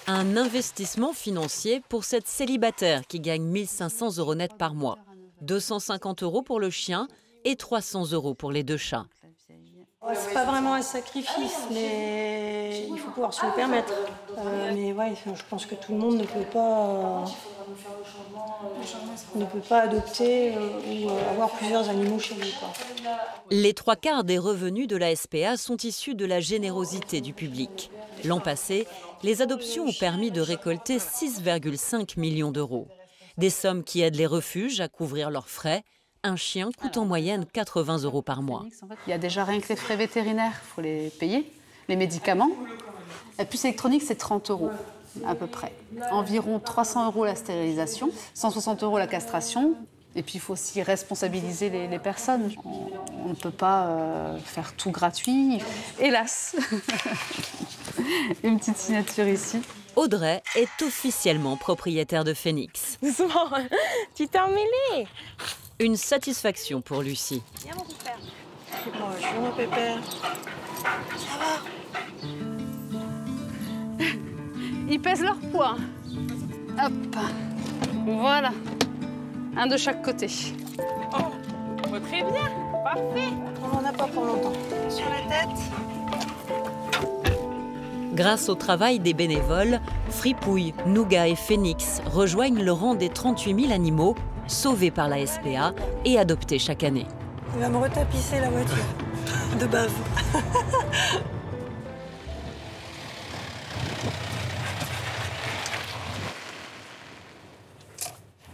Un investissement financier pour cette célibataire qui gagne 1 500 € net par mois. 250 € pour le chien et 300 € pour les 2 chats. C'est pas vraiment un sacrifice, mais il faut pouvoir se le permettre. Mais ouais, je pense que tout le monde ne peut pas adopter ou avoir plusieurs animaux chez lui, quoi. Les 3/4 des revenus de la SPA sont issus de la générosité du public. L'an passé, les adoptions ont permis de récolter 6,5 millions d'euros. Des sommes qui aident les refuges à couvrir leurs frais. Un chien coûte en moyenne 80 € par mois. Il y a déjà rien que les frais vétérinaires, il faut les payer. Les médicaments. La puce électronique, c'est 30 € à peu près. Environ 300 € la stérilisation, 160 € la castration. Et puis il faut aussi responsabiliser les personnes. On ne peut pas faire tout gratuit. Hélas. Une petite signature ici. Audrey est officiellement propriétaire de Phoenix. Doucement, tu t'es emmêlé. Une satisfaction pour Lucie. Viens mon pépère. Bonjour mon pépère. Ça va? Ils pèsent leur poids. Hop. Voilà. Un de chaque côté. Oh, très bien. Parfait. On n'en a pas pour longtemps. Sur la tête. Grâce au travail des bénévoles, Fripouille, Nougat et Phoenix rejoignent le rang des 38 000 animaux sauvés par la SPA et adoptés chaque année. Il va me retapisser la voiture de bave.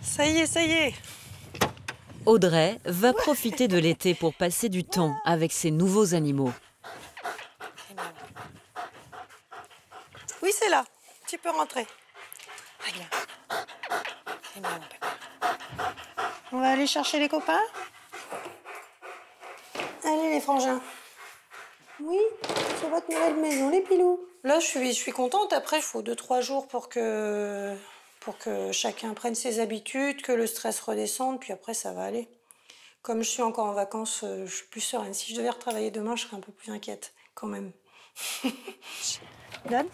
Ça y est, ça y est. Audrey va profiter de l'été pour passer du temps avec ses nouveaux animaux. Oui, c'est là. Tu peux rentrer. On va aller chercher les copains. Allez, les frangins. Oui, c'est votre nouvelle maison, les pilous. Là, je suis contente. Après, il faut 2-3 jours pour que chacun prenne ses habitudes, que le stress redescende, puis après, ça va aller. Comme je suis encore en vacances, je suis plus sereine. Si je devais retravailler demain, je serais un peu plus inquiète, quand même. Donne.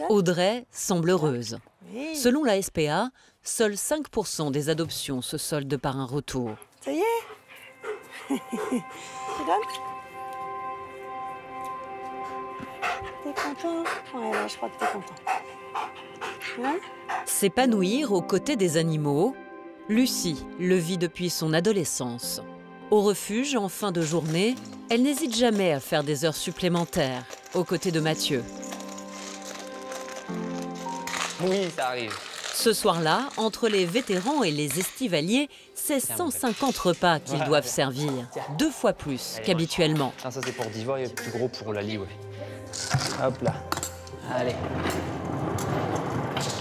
Audrey semble heureuse. Oui. Selon la SPA, seuls 5% des adoptions se soldent par un retour. Ça y est. Tu donnes. T'es content? Ouais, là, je crois que t'es content. Hein? S'épanouir aux côtés des animaux, Lucie le vit depuis son adolescence. Au refuge, en fin de journée, elle n'hésite jamais à faire des heures supplémentaires, aux côtés de Mathieu. Oui, ça arrive. Ce soir-là, entre les vétérans et les estivaliers, c'est 150 repas qu'ils doivent servir, 2 fois plus qu'habituellement. Ça c'est pour Diva et plus gros pour Lali, ouais. Hop là. Allez.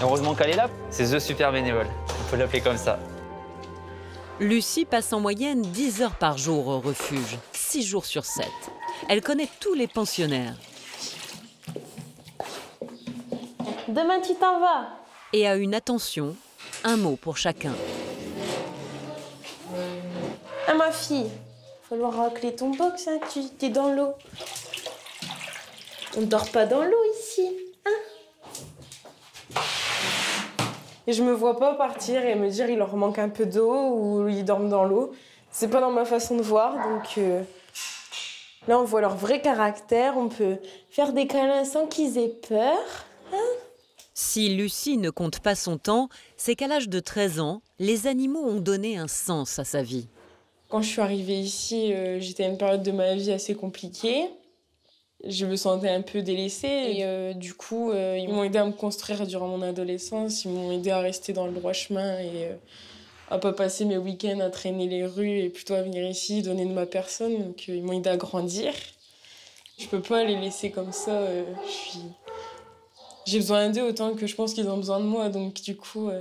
Heureusement qu'elle est là, c'est The Super Bénévole. On peut l'appeler comme ça. Lucie passe en moyenne 10 heures par jour au refuge, 6 jours sur 7. Elle connaît tous les pensionnaires. Demain, tu t'en vas. Et a une attention, un mot pour chacun. Ah, ma fille, il va falloir racler ton box, hein, tu es dans l'eau. On ne dort pas dans l'eau ici, hein? Et je me vois pas partir et me dire il leur manque un peu d'eau ou ils dorment dans l'eau. C'est pas dans ma façon de voir, donc là on voit leur vrai caractère, on peut faire des câlins sans qu'ils aient peur. Hein? Si Lucie ne compte pas son temps, c'est qu'à l'âge de 13 ans, les animaux ont donné un sens à sa vie. Quand je suis arrivée ici, j'étais à une période de ma vie assez compliquée. Je me sentais un peu délaissée et du coup, ils m'ont aidé à me construire durant mon adolescence. Ils m'ont aidé à rester dans le droit chemin et à pas passer mes week-ends à traîner les rues et plutôt à venir ici, donner de ma personne. Donc ils m'ont aidé à grandir. Je peux pas les laisser comme ça. J'ai besoin d'eux autant que je pense qu'ils ont besoin de moi. Donc du coup,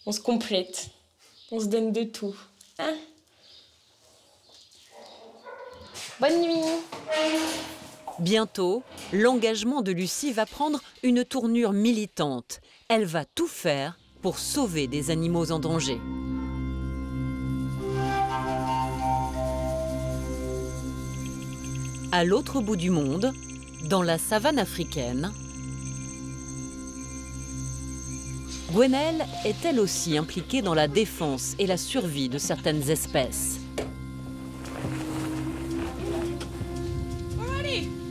on se complète. On se donne de tout. Hein? Bonne nuit. Bientôt, l'engagement de Lucie va prendre une tournure militante. Elle va tout faire pour sauver des animaux en danger. À l'autre bout du monde, dans la savane africaine, Gwenaëlle est elle aussi impliquée dans la défense et la survie de certaines espèces.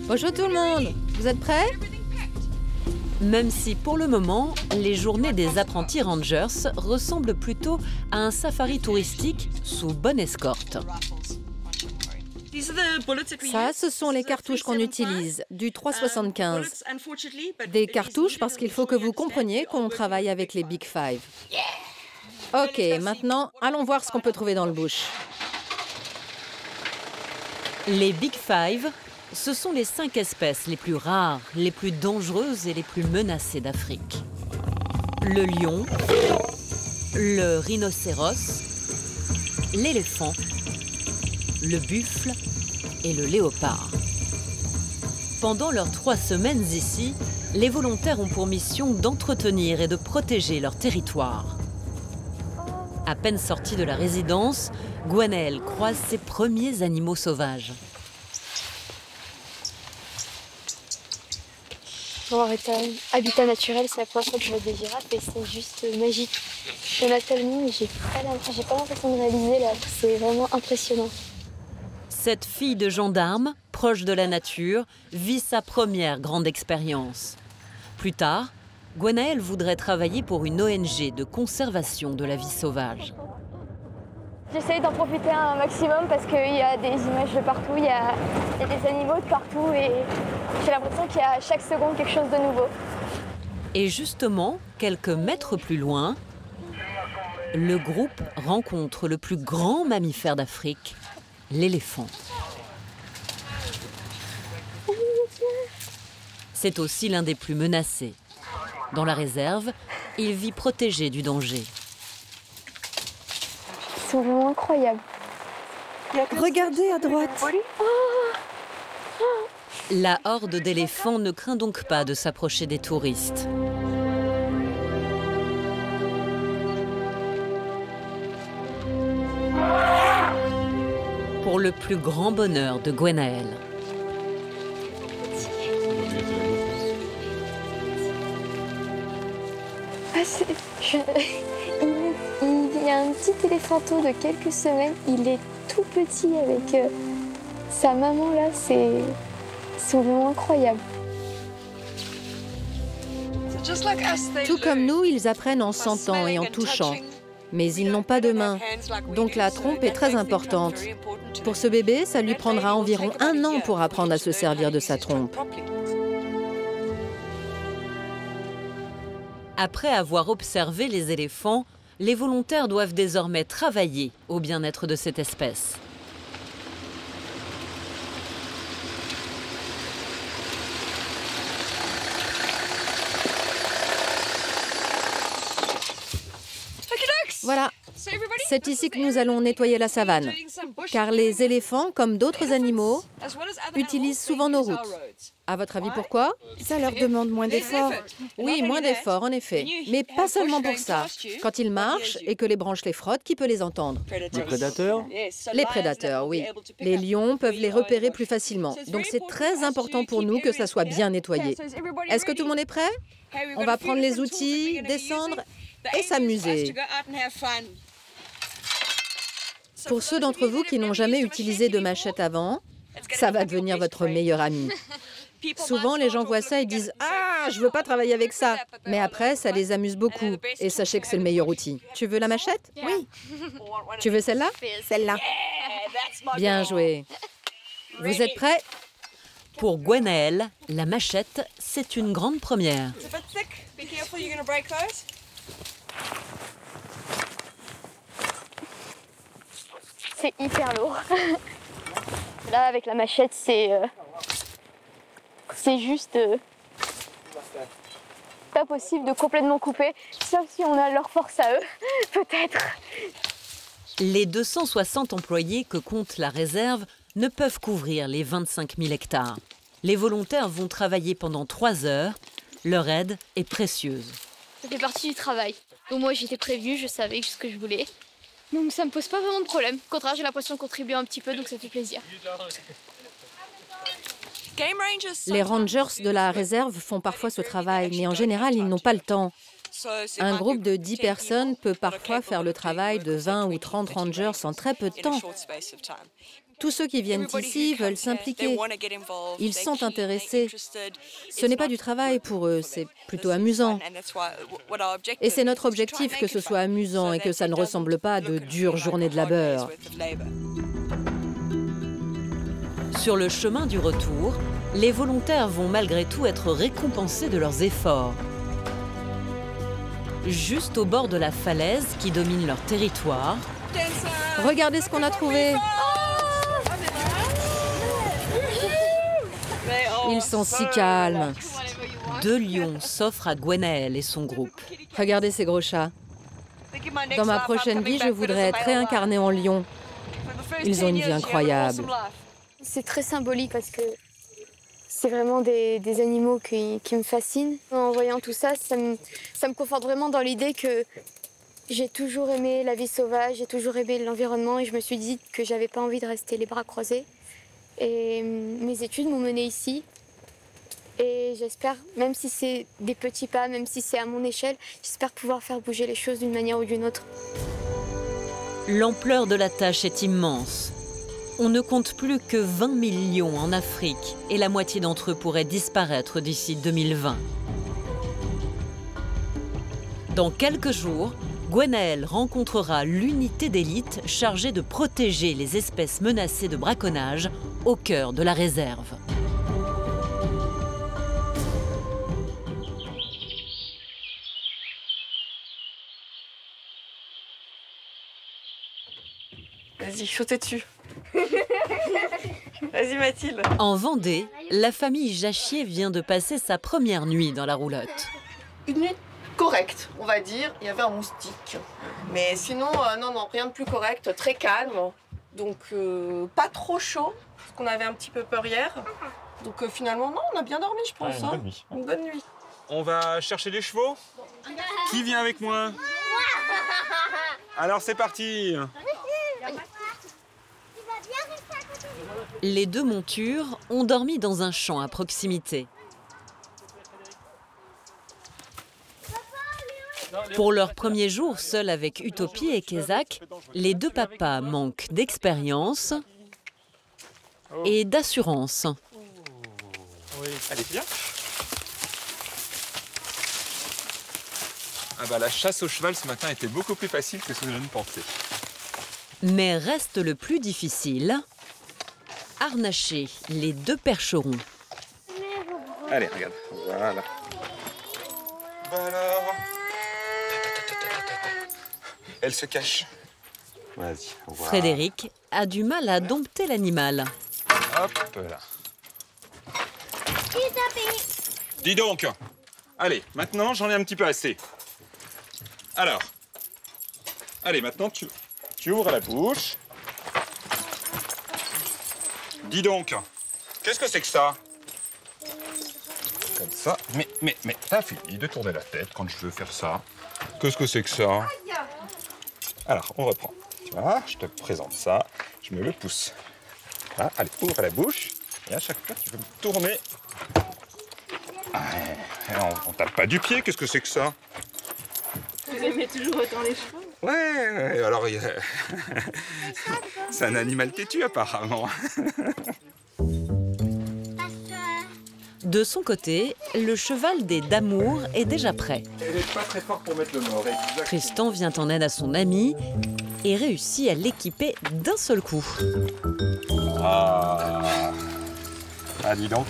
Bonjour tout le monde, vous êtes prêts? Même si pour le moment, les journées des apprentis rangers ressemblent plutôt à un safari touristique sous bonne escorte. Ça, ce sont les cartouches qu'on utilise, du 375. Des cartouches parce qu'il faut que vous compreniez qu'on travaille avec les Big Five. Ok, maintenant, allons voir ce qu'on peut trouver dans le bush. Les Big Five, ce sont les 5 espèces les plus rares, les plus dangereuses et les plus menacées d'Afrique. Le lion, le rhinocéros, l'éléphant, le buffle et le léopard. Pendant leurs 3 semaines ici, les volontaires ont pour mission d'entretenir et de protéger leur territoire. À peine sortie de la résidence, Gwenaëlle croise ses premiers animaux sauvages. Bon, habitat naturel, c'est la première fois que je vois des girafes et c'est juste magique. Il y en a tellement, mais j'ai pas l'impression de réaliser là. C'est vraiment impressionnant. Cette fille de gendarme, proche de la nature, vit sa première grande expérience. Plus tard, Gwenaëlle voudrait travailler pour une ONG de conservation de la vie sauvage. J'essaie d'en profiter un maximum parce qu'il y a des images de partout, il y a des animaux de partout et j'ai l'impression qu'il y a à chaque seconde quelque chose de nouveau. Et justement, quelques mètres plus loin, le groupe rencontre le plus grand mammifère d'Afrique, l'éléphant. C'est aussi l'un des plus menacés. Dans la réserve, il vit protégé du danger. Ils sont vraiment incroyables. Regardez à droite. La horde d'éléphants ne craint donc pas de s'approcher des touristes. Pour le plus grand bonheur de Gwenaëlle. Il y a un petit éléphanteau de quelques semaines, il est tout petit avec sa maman là, c'est vraiment incroyable. Tout comme nous, ils apprennent en sentant et en touchant. Mais ils n'ont pas de main, donc la trompe est très importante. Pour ce bébé, ça lui prendra environ 1 an pour apprendre à se servir de sa trompe. Après avoir observé les éléphants, les volontaires doivent désormais travailler au bien-être de cette espèce. Voilà, c'est ici que nous allons nettoyer la savane, car les éléphants, comme d'autres animaux, utilisent souvent nos routes. À votre avis, pourquoi? Ça leur demande moins d'efforts. Oui, moins d'efforts, en effet. Mais pas seulement pour ça. Quand ils marchent et que les branches les frottent, qui peut les entendre? Les prédateurs? Les prédateurs, oui. Les lions peuvent les repérer plus facilement. Donc c'est très important pour nous que ça soit bien nettoyé. Est-ce que tout le monde est prêt? On va prendre les outils, descendre et s'amuser. Pour ceux d'entre vous qui n'ont jamais utilisé de machette avant, ça va devenir votre meilleur ami. Souvent, les gens voient ça et disent « Ah, Ah, je veux pas travailler avec ça. Mais après, ça les amuse beaucoup. Et sachez que c'est le meilleur outil. Tu veux la machette? Oui. Tu veux celle-là? Celle-là. Bien joué. Vous êtes prêts? Pour Gwenaëlle, la machette, c'est une grande première. C'est hyper lourd. Là, avec la machette, c'est juste pas possible de complètement couper, sauf si on a leur force à eux, peut-être. Les 260 employés que compte la réserve ne peuvent couvrir les 25 000 hectares. Les volontaires vont travailler pendant 3 heures. Leur aide est précieuse. Ça fait partie du travail. Donc moi, j'étais prévenue, je savais ce que je voulais. Donc ça me pose pas vraiment de problème. Au contraire, j'ai l'impression de contribuer un petit peu, donc ça fait plaisir. Les rangers de la réserve font parfois ce travail, mais en général, ils n'ont pas le temps. Un groupe de 10 personnes peut parfois faire le travail de 20 ou 30 rangers en très peu de temps. Tous ceux qui viennent ici veulent s'impliquer. Ils sont intéressés. Ce n'est pas du travail pour eux, c'est plutôt amusant. Et c'est notre objectif que ce soit amusant et que ça ne ressemble pas à de dures journées de labeur. Sur le chemin du retour, les volontaires vont malgré tout être récompensés de leurs efforts. Juste au bord de la falaise qui domine leur territoire, regardez ce qu'on a trouvé. Ils sont si calmes. 2 lions s'offrent à Gwenaëlle et son groupe. Regardez ces gros chats. Dans ma prochaine vie, je voudrais être réincarnée en lion. Ils ont une vie incroyable. C'est très symbolique parce que c'est vraiment des animaux qui me fascinent. En voyant tout ça, ça me conforte vraiment dans l'idée que j'ai toujours aimé la vie sauvage, j'ai toujours aimé l'environnement et je me suis dit que j'avais pas envie de rester les bras croisés. Et mes études m'ont menée ici. Et j'espère, même si c'est des petits pas, même si c'est à mon échelle, j'espère pouvoir faire bouger les choses d'une manière ou d'une autre. L'ampleur de la tâche est immense. On ne compte plus que 20 000 lions en Afrique et la moitié d'entre eux pourraient disparaître d'ici 2020. Dans quelques jours, Gwenaëlle rencontrera l'unité d'élite chargée de protéger les espèces menacées de braconnage au cœur de la réserve. Vas-y, sautez dessus. Vas-y Mathilde. En Vendée, la famille Jachier vient de passer sa première nuit dans la roulotte. Une nuit correcte, on va dire. Il y avait un moustique. Mais sinon, non, rien de plus correct, très calme. Donc pas trop chaud, parce qu'on avait un petit peu peur hier. Donc finalement, non, on a bien dormi, je pense. Une bonne nuit. Une bonne nuit. On va chercher les chevaux. Qui vient avec moi? Alors c'est parti. Les 2 montures ont dormi dans un champ à proximité. Pour leur premier jour seul avec Utopie et Kézak, les 2 papas manquent d'expérience et d'assurance. Allez, viens. Ah bah, la chasse au cheval ce matin était beaucoup plus facile que ce que je ne pensais. Mais reste le plus difficile, harnacher les 2 percherons. Allez, regarde, voilà. Bah alors... Elle se cache. Vas-y, voilà. Frédéric a du mal à dompter l'animal. Hop là. Dis donc. Allez, maintenant j'en ai un petit peu assez. Alors. Allez, maintenant tu ouvres la bouche. Dis donc. Qu'est-ce que c'est que ça? Comme ça. Mais t'as fini de tourner la tête quand je veux faire ça. Qu'est-ce que c'est que ça? Alors, on reprend. Tu vois, je te présente ça. Je mets le pouce. Là, allez, ouvre la bouche. Et à chaque fois, tu veux me tourner. On tape pas du pied. Qu'est-ce que c'est que ça? Vous aimez toujours autant les chevaux? Ouais, alors... C'est un animal têtu, apparemment. De son côté, le cheval des Damour est déjà prêt. Il n'est pas très fort pour mettre le mort. Exactement. Tristan vient en aide à son ami et réussit à l'équiper d'un seul coup. Ah, dis donc.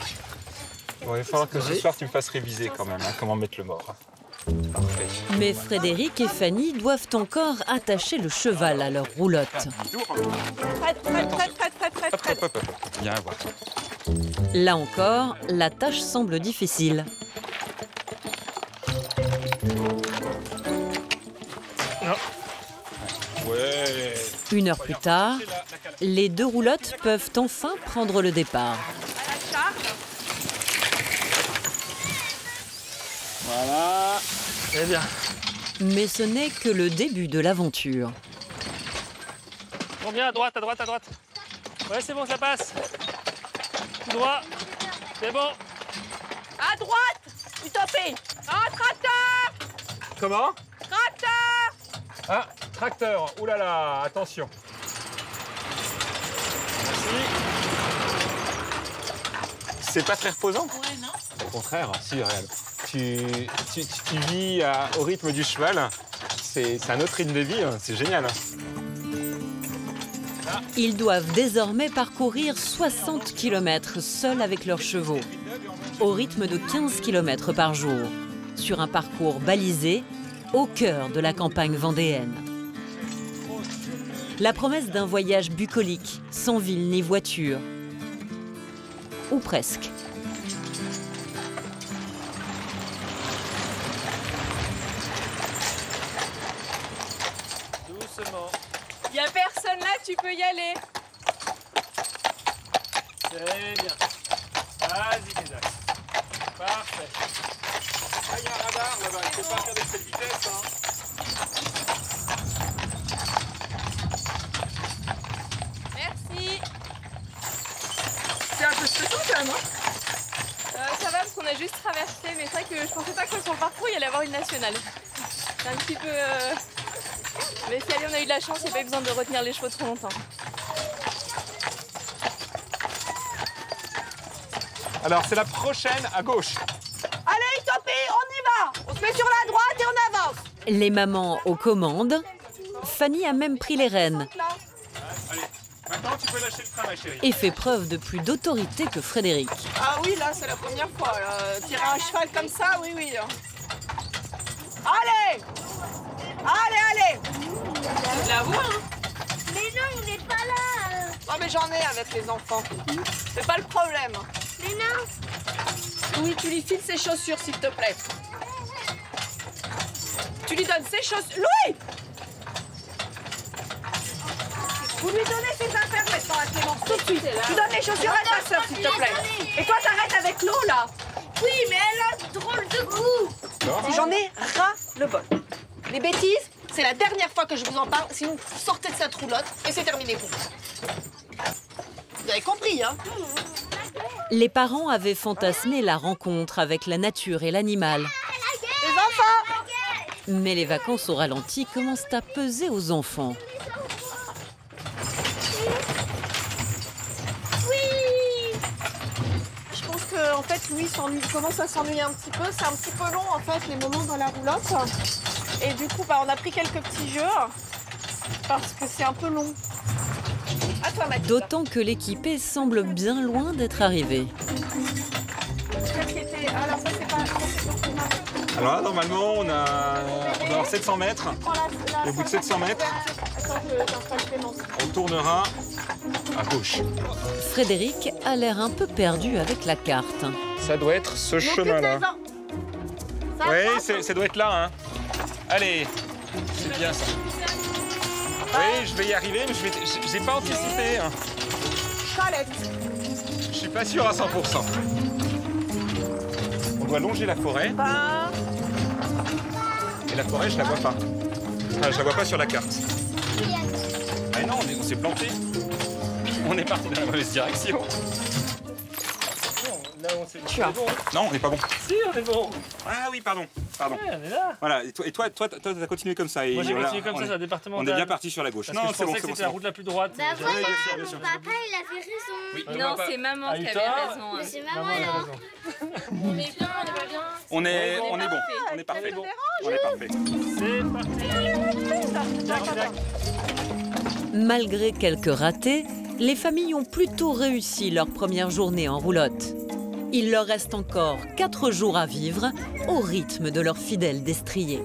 Bon, il va falloir que ce soir tu me fasses réviser quand même, hein, comment mettre le mort. Parfait. Mais Frédéric et Fanny doivent encore attacher le cheval à leur roulotte. Hop. Viens voir. Là encore, la tâche semble difficile. Ouais. 1 heure plus tard, les 2 roulottes peuvent enfin prendre le départ. Voilà. Très bien. Mais ce n'est que le début de l'aventure. Bon, bien, à droite. Ouais, c'est bon, ça passe. Tout droit. C'est bon. À droite, s'il te plaît. Un tracteur. Comment? Tracteur. Ah, tracteur. Ouh là là, attention. Merci. C'est pas très reposant? Ouais, non. Au contraire, si, regarde. Tu vis au rythme du cheval. C'est un autre rythme de vie, c'est génial. Ils doivent désormais parcourir 60 km seuls avec leurs chevaux, au rythme de 15 km par jour, sur un parcours balisé au cœur de la campagne vendéenne. La promesse d'un voyage bucolique, sans ville ni voiture. Ou presque. Doucement. Il n'y a personne là, tu peux y aller. Très bien. Vas-y, Médac. Parfait. Ah, il y a un radar là-bas, il ne faut pas faire de cette vitesse. Hein. Merci. C'est un peu stressant quand même, hein? Ça va parce qu'on a juste traversé, mais c'est vrai que je pensais pas que sur le parcours il y allait avoir une nationale. C'est un petit peu... Mais si allez, on a eu de la chance, il n'y a pas eu besoin de retenir les chevaux trop longtemps. Alors c'est la prochaine à gauche. Allez, Topi, on y va. On se met sur la droite et on avance. Les mamans aux commandes. Fanny a même pris les rênes. Allez, maintenant tu peux lâcher le train, ma chérie. Et fait preuve de plus d'autorité que Frédéric. Ah oui, là, c'est la première fois. Tirer un cheval comme ça, oui, oui. Allez. Allez. C'est de la voix, hein. Mais non, on n'est pas là. Non, mais j'en ai avec les enfants. C'est pas le problème. Mais non. Oui, tu lui files ses chaussures, s'il te plaît. Tu lui donnes ses chaussures. Louis! Vous lui donnez ses affaires maintenant à Clémence, tout de suite. Tu donnes les chaussures à ta soeur, s'il te plaît. Et toi, t'arrêtes avec l'eau, là. Oui, mais elle a drôle de goût. Si j'en ai ras le bol. Les bêtises, c'est la dernière fois que je vous en parle, sinon vous sortez de cette roulotte et c'est terminé pour vous. Vous avez compris, hein? Les parents avaient fantasmé la rencontre avec la nature et l'animal. Les enfants! Mais les vacances au ralenti commencent à peser aux enfants. Oui! Je pense qu'en fait, Louis commence à s'ennuyer un petit peu. C'est un petit peu long, en fait, les moments dans la roulotte. Et du coup, on a pris quelques petits jeux parce que c'est un peu long. D'autant que l'équipée semble bien loin d'être arrivée. Alors là, normalement, on a 700 mètres. Et au bout de 700 mètres, on tournera à gauche. Frédéric a l'air un peu perdu avec la carte. Ça doit être ce chemin-là. Oui, ça doit être là. Hein. Allez, c'est bien ça. Oui, je vais y arriver, mais je n'ai pas anticipé. Hein. Je suis pas sûr à 100%. On doit longer la forêt. Et la forêt, je la vois pas. Enfin, je la vois pas sur la carte. Ah non, on s'est planté. On est parti dans la mauvaise direction. Là, on est bon. Non, on n'est pas bon. Si, on est bon. Ah oui, pardon. Pardon. Ouais, on est là. Voilà, et toi, t'as continué comme ça. Et Moi, j'ai voilà, continué comme ça, sur la départementale. On est bien parti sur la gauche. Parce Non, que je c'est bon, pensais que c'était la route la plus droite. Bah Oui, bien sûr, voilà, bien sûr. mon papa, il avait raison. Oui, Non, c'est maman qui avait raison. Mais c'est maman alors. On est bien, on est pas bien. On est bon, on est parfait. On est parfait. C'est parti. Malgré quelques ratés, les familles ont plutôt réussi leur première journée en roulotte. Il leur reste encore 4 jours à vivre au rythme de leurs fidèles destriers.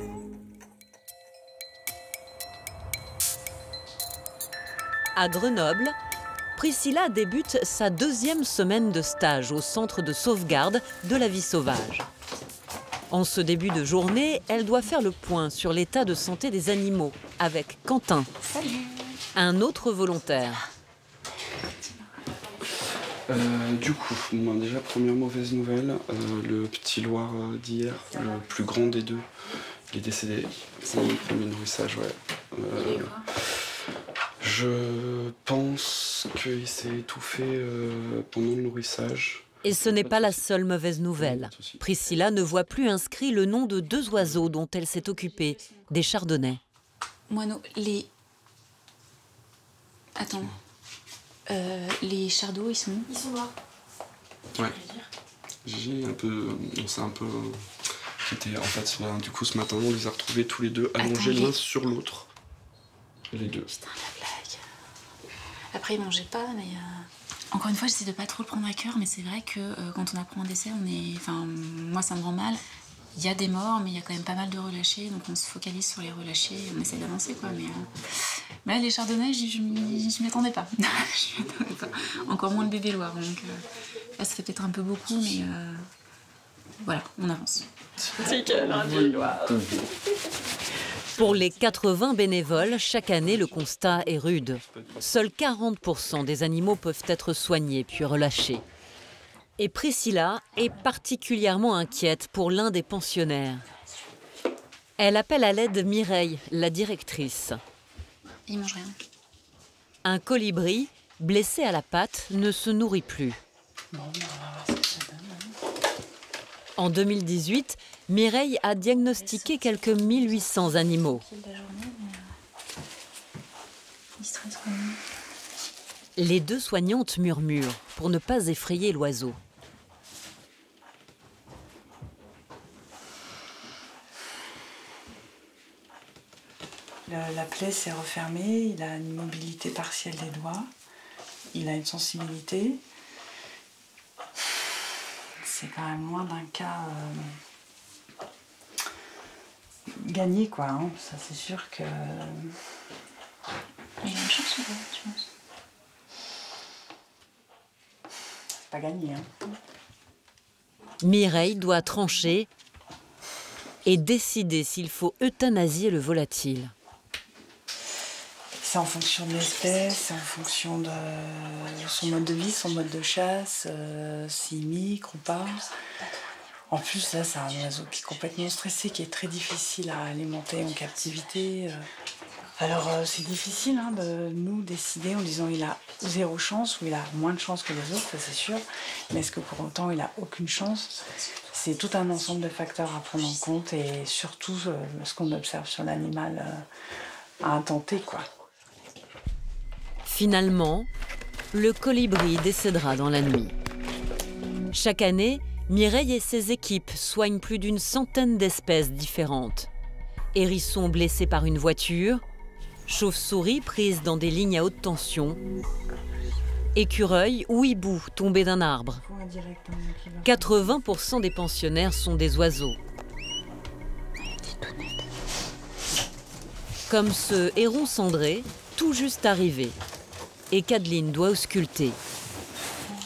À Grenoble, Priscilla débute sa 2e semaine de stage au centre de sauvegarde de la vie sauvage. En ce début de journée, elle doit faire le point sur l'état de santé des animaux avec Quentin, un autre volontaire. Du coup, déjà première mauvaise nouvelle, le petit Loir d'hier, le plus grand des deux, il est décédé. C'est mon premier nourrissage, ouais. Je pense qu'il s'est étouffé pendant le nourrissage. Et ce n'est pas la seule mauvaise nouvelle. Priscilla ne voit plus inscrit le nom de 2 oiseaux dont elle s'est occupée, des chardonnays. Moineau, Attends. Les chardots, ils sont où? Ils sont noirs. Ouais. J'ai un peu... On s'est un peu... quitté. En fait, du coup, ce matin, on les a retrouvés tous les deux allongés l'un sur l'autre. Les deux. Putain, la blague. Après, ils mangeaient pas, mais... Encore une fois, j'essaie de pas trop le prendre à cœur, mais c'est vrai que quand on apprend un décès, on est... Enfin, moi, ça me rend mal. Il y a des morts, mais il y a quand même pas mal de relâchés, donc on se focalise sur les relâchés, on essaie d'avancer, quoi. Mais là, les chardonnays, je m'y attendais pas. Je m'y attendais pas. Encore moins le bébé Loire, donc là, ça fait peut-être un peu beaucoup, mais voilà, on avance. Pour les 80 bénévoles, chaque année, le constat est rude. Seuls 40% des animaux peuvent être soignés puis relâchés. Et Priscilla est particulièrement inquiète pour l'un des pensionnaires. Elle appelle à l'aide Mireille, la directrice. Il mange rien. Un colibri, blessé à la patte, ne se nourrit plus. En 2018, Mireille a diagnostiqué quelques 1800 animaux. Les 2 soignantes murmurent pour ne pas effrayer l'oiseau. La plaie s'est refermée, il a une mobilité partielle des doigts, il a une sensibilité. C'est quand même loin d'un cas gagné, quoi. Hein. Ça, c'est sûr que... Il a une chance ou pas, tu penses? C'est pas gagné, hein. Mireille doit trancher et décider s'il faut euthanasier le volatile. C'est en fonction de l'espèce, c'est en fonction de son mode de vie, son mode de chasse, s'il migre ou pas. En plus, là, c'est un oiseau qui est complètement stressé, qui est très difficile à alimenter en captivité. Alors, c'est difficile hein, de nous décider en disant il a 0 chance ou il a moins de chance que les autres, ça c'est sûr. Mais est-ce que pour autant il n'a aucune chance? C'est tout un ensemble de facteurs à prendre en compte et surtout ce qu'on observe sur l'animal à intenter, quoi. Finalement, le colibri décédera dans la nuit. Chaque année, Mireille et ses équipes soignent plus d'une centaine d'espèces différentes. Hérissons blessés par une voiture, chauves-souris prises dans des lignes à haute tension, écureuils ou hiboux tombés d'un arbre. 80% des pensionnaires sont des oiseaux. Comme ce héron cendré, tout juste arrivé, et qu'Adeline doit ausculter,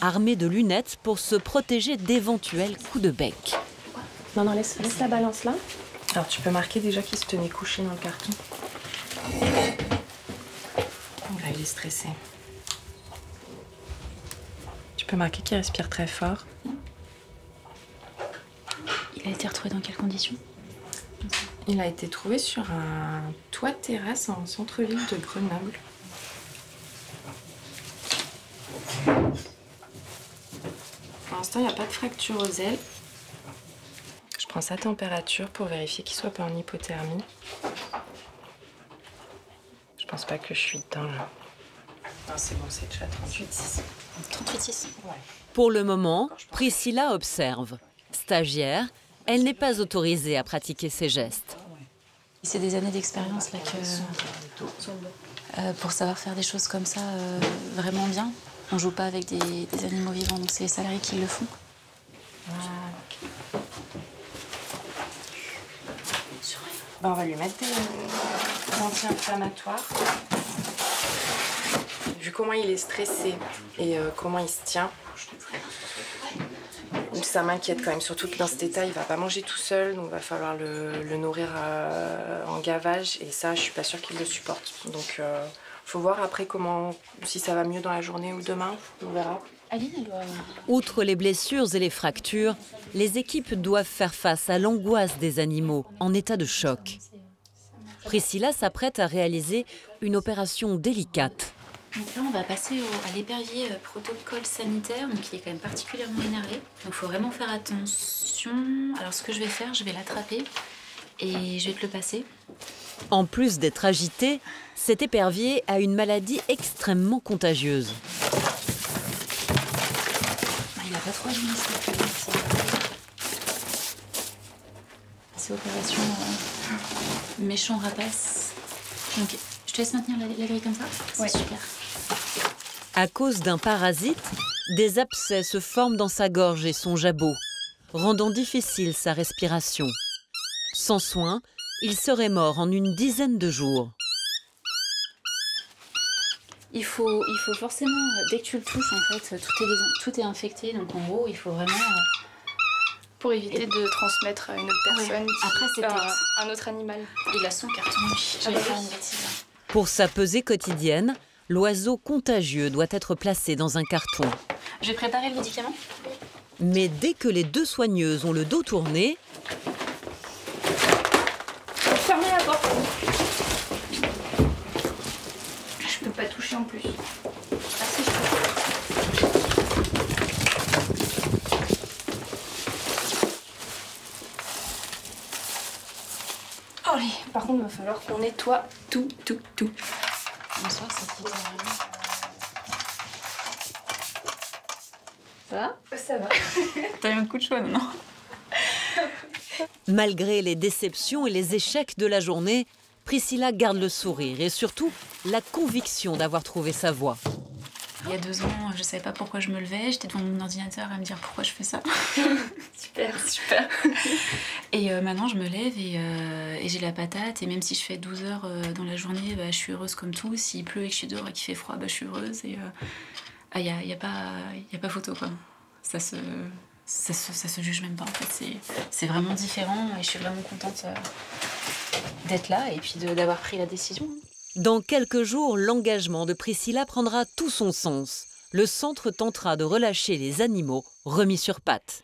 armée de lunettes pour se protéger d'éventuels coups de bec. Non, laisse la balance là. Alors tu peux marquer déjà qu'il se tenait couché dans le carton. Là, il est stressé. Tu peux marquer qu'il respire très fort. Il a été retrouvé dans quelles conditions? Il a été trouvé sur un toit de terrasse en centre-ville de Grenoble. Pour l'instant, il n'y a pas de fracture aux ailes. Je prends sa température pour vérifier qu'il soit pas en hypothermie. Je pense pas que je suis dedans là. Non, c'est bon, c'est déjà 38,6. 38,6. Ouais. Pour le moment, Priscilla observe. Stagiaire, elle n'est pas autorisée à pratiquer ces gestes. C'est des années d'expérience là pour savoir faire des choses comme ça vraiment bien. On joue pas avec des animaux vivants, donc c'est les salariés qui le font. On va lui mettre des anti-inflammatoires. Vu comment il est stressé et comment il se tient, ça m'inquiète quand même, surtout que dans cet état, il va pas manger tout seul, donc il va falloir le nourrir en gavage, et ça, je suis pas sûre qu'il le supporte. Donc, faut voir après si ça va mieux dans la journée ou demain, on verra. Outre les blessures et les fractures, les équipes doivent faire face à l'angoisse des animaux en état de choc. Priscilla s'apprête à réaliser une opération délicate. Donc là, on va passer à l'épervier protocole sanitaire, donc il est quand même particulièrement énervé. Donc il faut vraiment faire attention. Alors ce que je vais faire, je vais l'attraper et je vais te le passer. En plus d'être agité, cet épervier a une maladie extrêmement contagieuse. Il n'a pas trop administré. C'est opération méchant rapace. Donc je te laisse maintenir la grille comme ça. C'est super. À cause d'un parasite, des abcès se forment dans sa gorge et son jabot, rendant difficile sa respiration. Sans soin, il serait mort en une dizaine de jours. Il faut forcément, dès que tu le touches, en fait, tout est infecté. Donc en gros, il faut vraiment... Pour éviter de transmettre à une autre personne, après c'est un autre animal. Il a son carton, j'avais pas une bêtise. Pour sa pesée quotidienne, l'oiseau contagieux doit être placé dans un carton. Je vais préparer le médicament. Mais dès que les deux soigneuses ont le dos tourné... Fermez la porte. Je peux pas toucher en plus. Ah si, je peux. Allez, par contre, il va falloir qu'on nettoie tout. Bonsoir, ça va? Ça va. T'as eu un coup de choix, non? Malgré les déceptions et les échecs de la journée, Priscilla garde le sourire et surtout la conviction d'avoir trouvé sa voie. Il y a 2 ans, je ne savais pas pourquoi je me levais. J'étais devant mon ordinateur à me dire pourquoi je fais ça. Super. Et maintenant, je me lève et j'ai la patate. Et même si je fais 12 heures dans la journée, je suis heureuse comme tout. S'il pleut et que je suis dehors et qu'il fait froid, je suis heureuse. Et y a pas photo, quoi. Ça se juge même pas, en fait. C'est vraiment différent et je suis vraiment contente d'être là et puis d'avoir pris la décision. Dans quelques jours, l'engagement de Priscilla prendra tout son sens. Le centre tentera de relâcher les animaux remis sur pattes.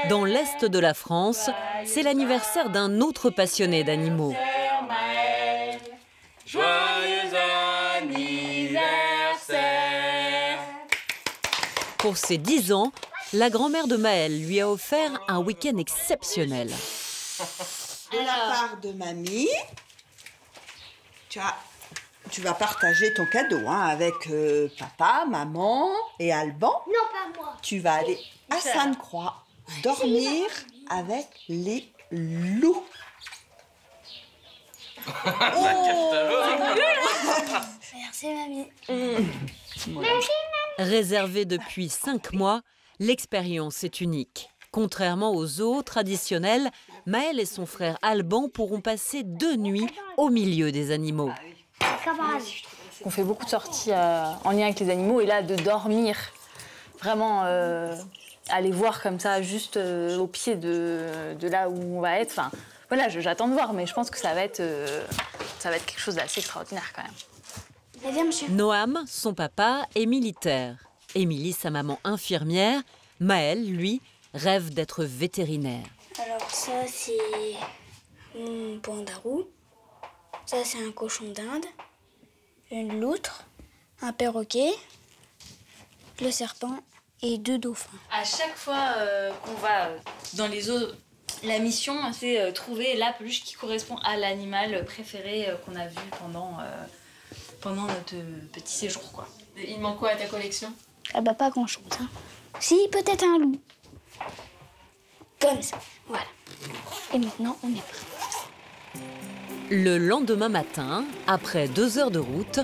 Dans l'est de la France, c'est l'anniversaire d'un autre passionné d'animaux. Joyeux anniversaire! Pour ses 10 ans, la grand-mère de Maëlle lui a offert un week-end exceptionnel. De la part de mamie, tu vas partager ton cadeau avec papa, maman et Alban. Non, pas moi. Tu vas aller à Sainte-Croix dormir avec les loups. Merci, mamie. Réservée depuis 5 mois, l'expérience est unique. Contrairement aux zoos traditionnels, Maëlle et son frère Alban pourront passer 2 nuits au milieu des animaux. On fait beaucoup de sorties en lien avec les animaux et là, de dormir, vraiment aller voir comme ça, juste au pied de là où on va être. Enfin, voilà, j'attends de voir, mais je pense que ça va être quelque chose d'assez extraordinaire quand même. Noam, son papa, est militaire. Émilie, sa maman infirmière. Maëlle, lui, rêve d'être vétérinaire. Alors ça, c'est un pandarou. Ça, c'est un cochon d'Inde. Une loutre. Un perroquet. Le serpent et 2 dauphins. À chaque fois qu'on va dans les eaux, la mission, c'est trouver la peluche qui correspond à l'animal préféré qu'on a vu pendant notre petit séjour, quoi. Il manque quoi à ta collection? Ah bah pas grand-chose. Hein. Si, peut-être un loup. Comme ça, voilà. Et maintenant, on est prêt. Le lendemain matin, après 2 heures de route,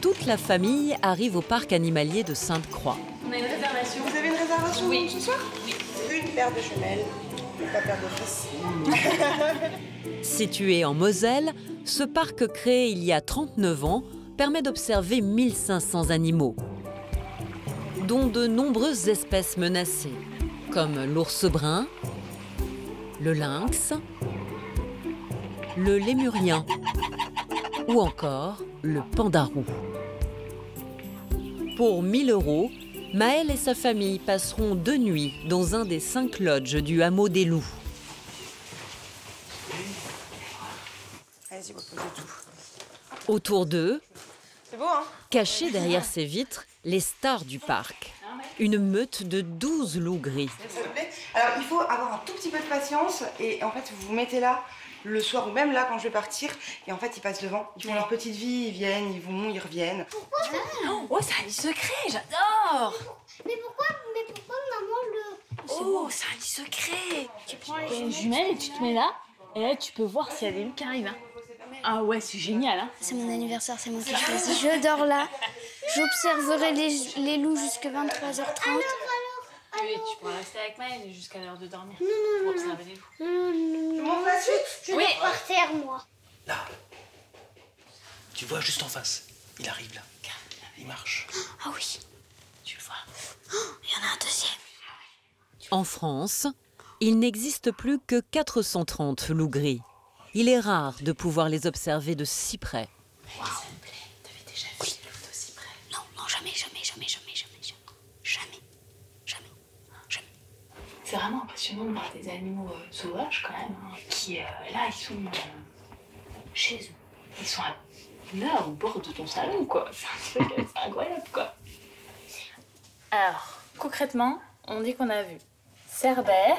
toute la famille arrive au parc animalier de Sainte-Croix. On a une réservation. Vous avez une réservation oui. Ce soir? Oui. Une paire de jumelles, pas paire de fils. Situé en Moselle, ce parc créé il y a 39 ans permet d'observer 1500 animaux, dont de nombreuses espèces menacées, comme l'ours brun, le lynx, le lémurien ou encore le pandarou. Pour 1 000 €, Maël et sa famille passeront 2 nuits dans un des 5 lodges du hameau des Loups. Allez-y, reposez tout. Autour d'eux, C'est beau, hein? cachés derrière ces vitres, les stars du parc. Une meute de 12 loups gris. Ça te plaît? Alors, il faut avoir un tout petit peu de patience et en fait, vous vous mettez là le soir ou même là quand je vais partir et en fait, ils passent devant. Ils font leur petite vie, ils viennent, ils vont, ils reviennent. Pourquoi? Oh, c'est un lit secret, j'adore! Mais pourquoi maman le... Oh, c'est un lit secret! Tu prends les Une jumelle et tu te mets là, et là, tu peux voir s'il y a des loups qui arrivent. Hein. Ah ouais, c'est génial, hein? C'est mon anniversaire, c'est moi qui choisis. Je dors là. J'observerai les loups jusqu'à 23h30. Oui, tu pourras rester avec Maëlle jusqu'à l'heure de dormir. Non, pour observer les loups. Je monte la suite? Je dors par terre, moi. Là. Tu vois juste en face. Il arrive là. Il marche. Ah oui. Tu le vois. Il y en a un deuxième. En France, il n'existe plus que 430 loups gris. Il est rare de pouvoir les observer de si près. Wow. Ça me plaît. T'avais déjà vu les loups d'aussi près? Non, jamais. C'est vraiment impressionnant de voir des animaux sauvages quand même, hein, qui là ils sont chez eux. Ils sont là au bord de ton salon, quoi. C'est un truc incroyable, quoi. Alors, concrètement, on dit qu'on a vu Cerbère,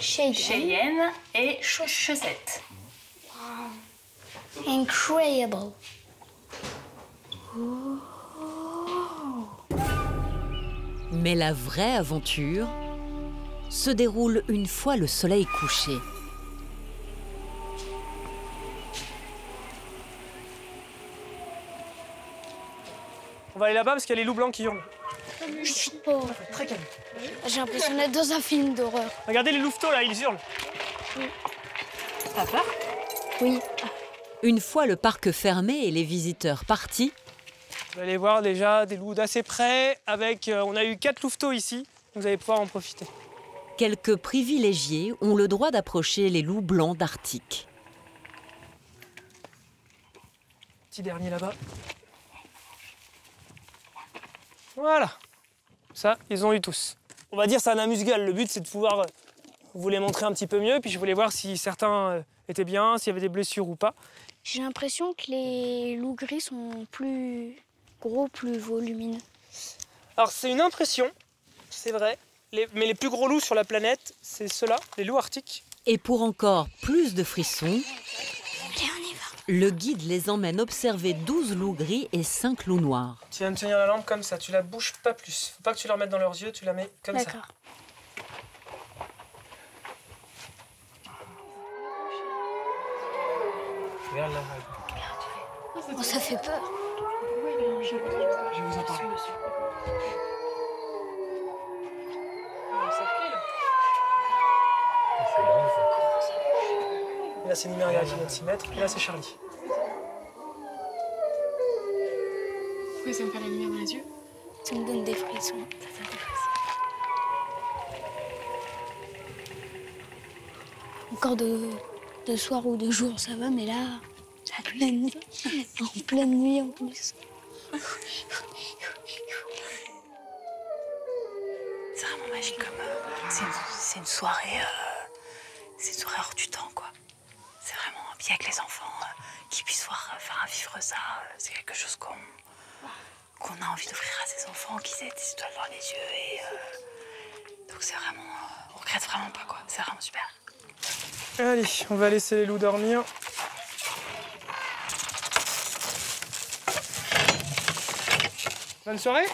Cheyenne et Chaussette. Wow. Incredible. Mais la vraie aventure se déroule une fois le soleil couché. On va aller là-bas parce qu'il y a les loups blancs qui hurlent. Oh. Très calme. J'ai l'impression d'être dans un film d'horreur. Regardez les louveteaux là, ils hurlent. T'as peur? Oui. Une fois le parc fermé et les visiteurs partis, Vous allez voir déjà des loups d'assez près. On a eu 4 louveteaux ici. Vous allez pouvoir en profiter. quelques privilégiés ont le droit d'approcher les loups blancs d'Arctique. Petit dernier là-bas. Voilà. Ça, ils ont eu tous. On va dire c'est un amuse-gueule. Le but, c'est de pouvoir vous les montrer un petit peu mieux. Puis je voulais voir si certains étaient bien, s'il y avait des blessures ou pas. J'ai l'impression que les loups gris sont plus gros, plus volumineux. Alors c'est une impression, c'est vrai. Mais les plus gros loups sur la planète, c'est ceux-là, les loups arctiques. Et pour encore plus de frissons, le guide les emmène observer 12 loups gris et 5 loups noirs. Tu vas me tenir la lampe comme ça, tu la bouges pas plus. Faut pas que tu leur mettes dans leurs yeux, tu la mets comme ça. D'accord. Regarde là. Oh, ça fait peur. Je vais vous en parler. Et là, c'est Numéria qui vient de s'y mettre, et là, c'est Charlie. Pourquoi ça me fait la lumière dans les yeux? Ça me donne des frissons. Ça donne des frissons. Encore de soir ou de jour, ça va, mais là, en pleine nuit. En pleine nuit en plus. C'est vraiment magique comme. C'est une soirée. C'est une soirée hors du temps, quoi. C'est vraiment. Puis avec les enfants, qui puissent faire vivre ça, c'est quelque chose qu'on a envie d'offrir à ses enfants, qu'ils aient des étoiles dans les yeux. Et donc c'est vraiment, on regrette vraiment pas quoi. C'est vraiment super. Allez, on va laisser les loups dormir. Bonne soirée.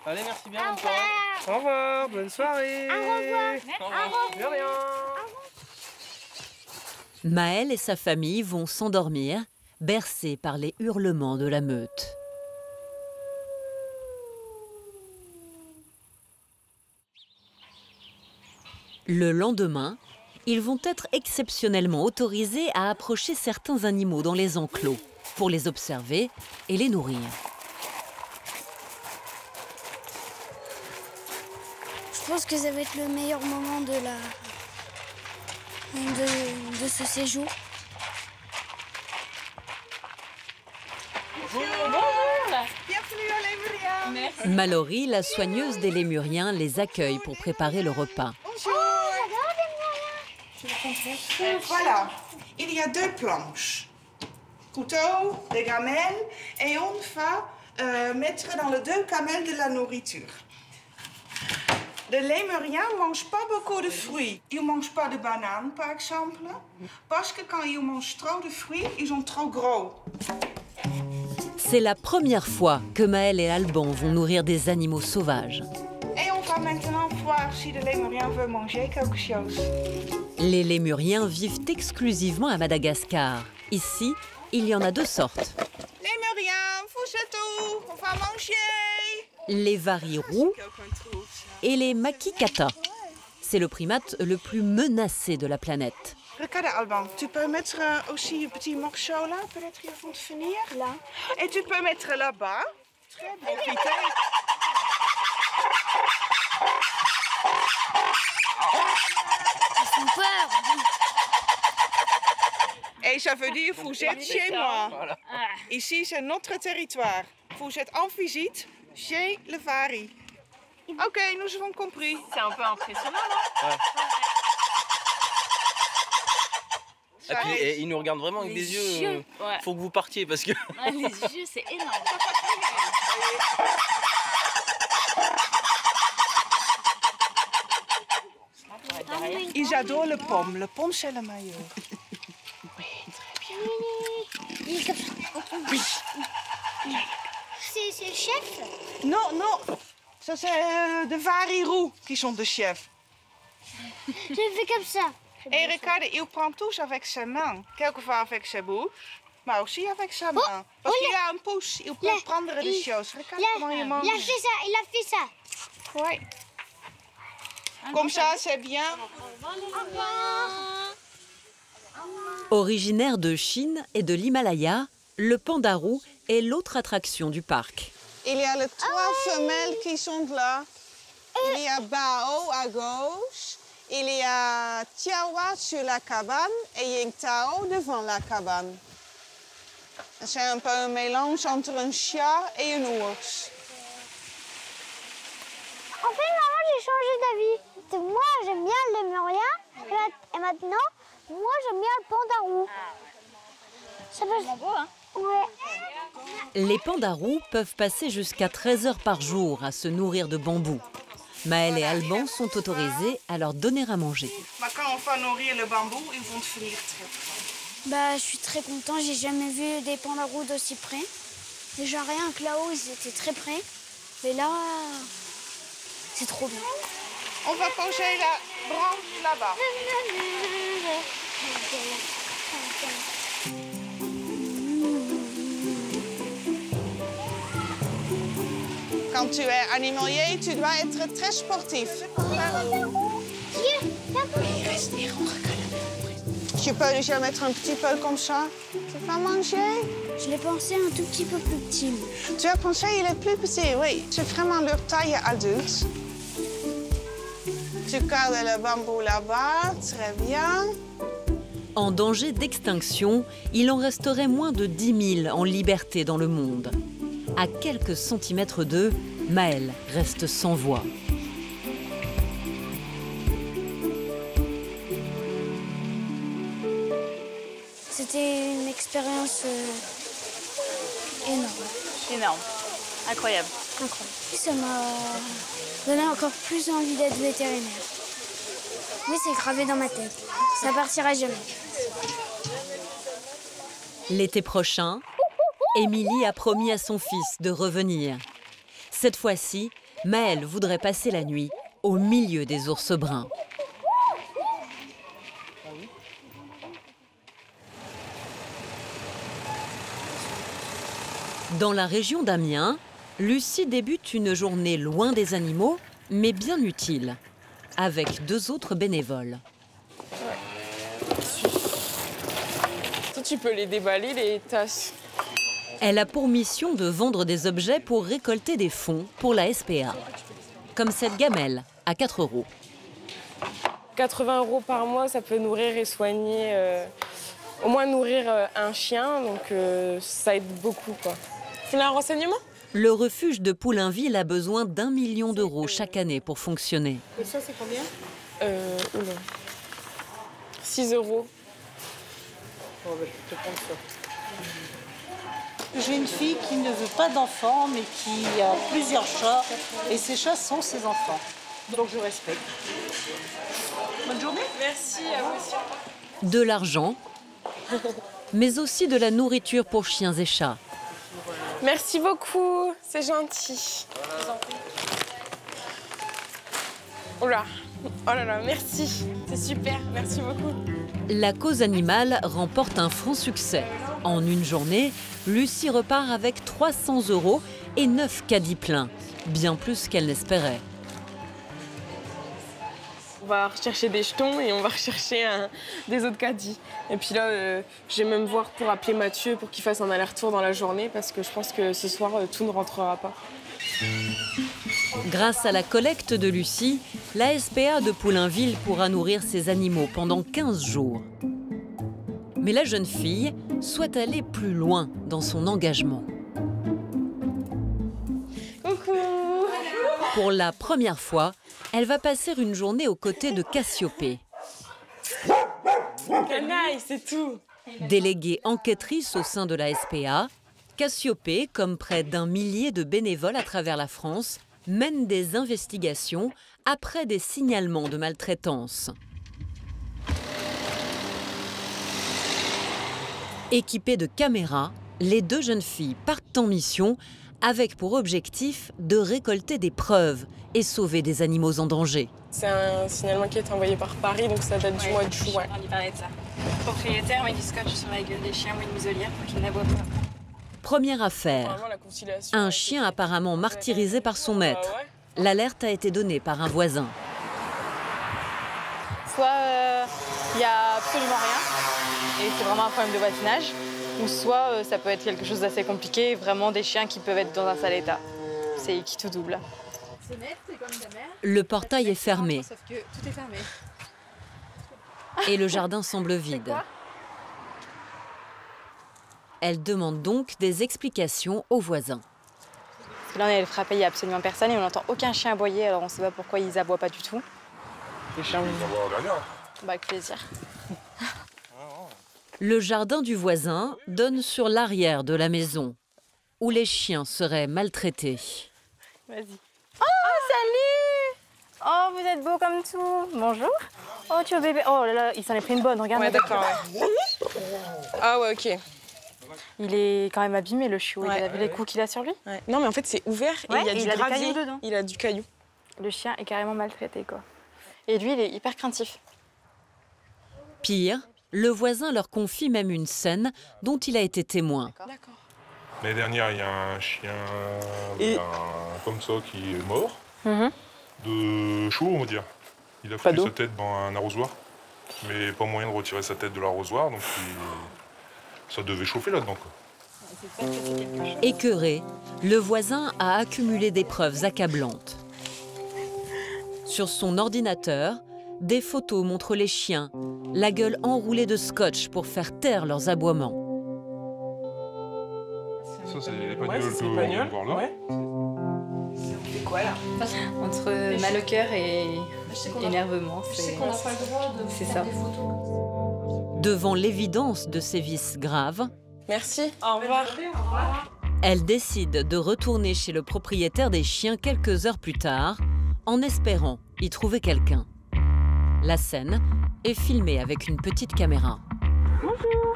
Allez, merci bien, bonne soirée. Au revoir, bonne soirée. Au revoir. Au revoir. De rien. Maël et sa famille vont s'endormir, bercés par les hurlements de la meute. Le lendemain, ils vont être exceptionnellement autorisés à approcher certains animaux dans les enclos pour les observer et les nourrir. Je pense que ça va être le meilleur moment de ce séjour. Bienvenue à Lémurien. Mallory, la soigneuse des lémuriens, les accueille pour préparer le repas. Voilà, il y a 2 planches. Couteau, des gamelles, et on va mettre dans les 2 gamelles de la nourriture. Les lémuriens ne mangent pas beaucoup de fruits. Ils ne mangent pas de bananes, par exemple, parce que quand ils mangent trop de fruits, ils sont trop gros. C'est la première fois que Maël et Alban vont nourrir des animaux sauvages. Et on va maintenant voir si le lémurien veut manger quelque chose. Les lémuriens vivent exclusivement à Madagascar. Ici, il y en a 2 sortes. Lémurien, vous êtes où? On va manger. Les varis-roux et les makikata. C'est le primate le plus menacé de la planète. Regarde Alban, tu peux mettre aussi un petit morceau là, peut-être ils vont finir. Là. Et tu peux mettre là-bas. Très bien. Ils font peur. Et ça veut dire, vous êtes chez moi. Voilà. Ici, c'est notre territoire. Vous êtes en visite chez le Vari. Ok, nous avons compris. C'est un peu impressionnant, non? Ouais. Et puis, ils nous regardent vraiment avec des yeux. Ouais. Faut que vous partiez parce que. Ah, les yeux, c'est énorme. Ils adorent le pomme. Le pomme, c'est le meilleur. Oui. C'est le chef? Non, non. Ça, c'est de Vari-roux qui sont de chef. Je fais comme ça. Et regarde, il prend tous avec ses mains. Quelquefois avec sa bouche, mais aussi avec sa main. Parce qu'il a un pouce, il peut prendre des choses. Regarde comment il mange. Il a fait ça, il a fait ça. Oui. Comme ça, c'est bien. Originaire de Chine et de l'Himalaya, le pandarou est l'autre attraction du parc. Il y a les 3 femelles qui sont là. Il y a Bao à gauche. Il y a Tiawa sur la cabane et Yingtao devant la cabane. C'est un peu un mélange entre un chat et un ours. En fait, maman, j'ai changé d'avis. Moi, j'aime bien le lémurien. Et maintenant, moi, j'aime bien le pandarou. Ça peut... beau, hein? Ouais. Les pandarous peuvent passer jusqu'à 13 heures par jour à se nourrir de bambou. Maël et Alban sont autorisés à leur donner à manger. Mais quand on va nourrir le bambou, ils vont finir très près. Bah, je suis très content. J'ai jamais vu des pandarous d'aussi près. Déjà rien que là-haut, ils étaient très près. Mais là, c'est trop bien. On va poser la branche là-bas. Quand tu es animalier, tu dois être très sportif. Tu peux déjà mettre un petit peu comme ça. Tu vas manger? Je l'ai pensé un tout petit peu plus petit. Tu as pensé il est plus petit, oui. C'est vraiment leur taille adulte. Tu gardes le bambou là-bas, très bien. En danger d'extinction, il en resterait moins de 10 000 en liberté dans le monde. À quelques centimètres d'eux, Maël reste sans voix. C'était une expérience énorme. Énorme. Incroyable. Ça m'a donné encore plus envie d'être vétérinaire. Oui, c'est gravé dans ma tête. Ça partira jamais. L'été prochain, Émilie a promis à son fils de revenir. Cette fois-ci, Maël voudrait passer la nuit au milieu des ours bruns. Dans la région d'Amiens, Lucie débute une journée loin des animaux, mais bien utile, avec 2 autres bénévoles. Toi, tu peux les déballer, les tasses. Elle a pour mission de vendre des objets pour récolter des fonds pour la SPA, comme cette gamelle à 4 €. 80 € par mois, ça peut nourrir et soigner, au moins nourrir un chien, donc ça aide beaucoup, quoi. Tu voulais un renseignement? Le refuge de Poulainville a besoin d'1 million d'euros chaque année pour fonctionner. Et ça, c'est combien? 6 €. Oh, ben, je vais te prendre ça. J'ai une fille qui ne veut pas d'enfants, mais qui a plusieurs chats, et ces chats sont ses enfants. Donc je respecte. Bonne journée. Merci, à vous aussi. De l'argent, mais aussi de la nourriture pour chiens et chats. Merci beaucoup, c'est gentil. Oh là, merci, c'est super, merci beaucoup. La cause animale remporte un franc succès. En une journée, Lucie repart avec 300 € et 9 caddies pleins, bien plus qu'elle n'espérait. On va rechercher des jetons et on va rechercher des autres caddies. Et puis là, je vais même voir pour appeler Mathieu pour qu'il fasse un aller-retour dans la journée parce que je pense que ce soir, tout ne rentrera pas. Grâce à la collecte de Lucie, la SPA de Poulainville pourra nourrir ses animaux pendant 15 jours. Mais la jeune fille souhaite aller plus loin dans son engagement. Coucou! Pour la première fois, elle va passer une journée aux côtés de Cassiopée. Canaille, c'est tout! Déléguée enquêtrice au sein de la SPA, Cassiopée, comme près d'1 millier de bénévoles à travers la France, mène des investigations après des signalements de maltraitance. Équipées de caméras, les 2 jeunes filles partent en mission avec pour objectif de récolter des preuves et sauver des animaux en danger. C'est un signalement qui a été envoyé par Paris, donc ça date du mois de juin. On y parlait de ça. Le propriétaire met du scotch sur la gueule des chiens ou une muselière pour qu'ils n'aboient pas. Première affaire. Un chien apparemment martyrisé par son maître. L'alerte a été donnée par un voisin. Soit il n'y a absolument rien et c'est vraiment un problème de voisinage, ou soit ça peut être quelque chose d'assez compliqué, vraiment des chiens qui peuvent être dans un sale état. C'est qui tout double. C'est net, c'est comme ta mère. Le portail est fermé. Sauf que tout est fermé. Et le jardin semble vide. Elle demande donc des explications aux voisins. Là, on est frappé, il n'y a absolument personne et on n'entend aucun chien aboyer, alors on ne sait pas pourquoi ils aboient pas du tout. Les chiens, vous aboient derrière. Bah, avec plaisir. Le jardin du voisin donne sur l'arrière de la maison, où les chiens seraient maltraités. Vas-y. Oh, salut! Oh, vous êtes beau comme tout. Bonjour. Oh, tu es bébé. Oh là là, il s'en est pris une bonne, regarde. Ouais, d'accord. Ouais. Ah ouais, ok. Il est quand même abîmé, le chiot. Ouais, il a vu les coups qu'il a sur lui. Ouais. Non, mais en fait, c'est ouvert et il y a du gravier dedans. Il a du caillou. Le chien est carrément maltraité, quoi. Et lui, il est hyper craintif. Pire, le voisin leur confie même une scène dont il a été témoin. L'année dernière, il y a un chien comme ça qui est mort. De chaud, on va dire. Il a foutu sa tête dans un arrosoir, mais pas moyen de retirer sa tête de l'arrosoir, donc ça devait chauffer là-dedans. Écœuré, le voisin a accumulé des preuves accablantes. Sur son ordinateur, des photos montrent les chiens, la gueule enroulée de scotch pour faire taire leurs aboiements. Ça, c'est l'épagneul que vous voyez voir là. C'est quoi là? Entre mal au cœur et énervement, c'est ça. Devant l'évidence de ces vices graves, merci, au revoir. Elle décide de retourner chez le propriétaire des chiens quelques heures plus tard, en espérant y trouver quelqu'un. La scène est filmée avec une petite caméra. Bonjour.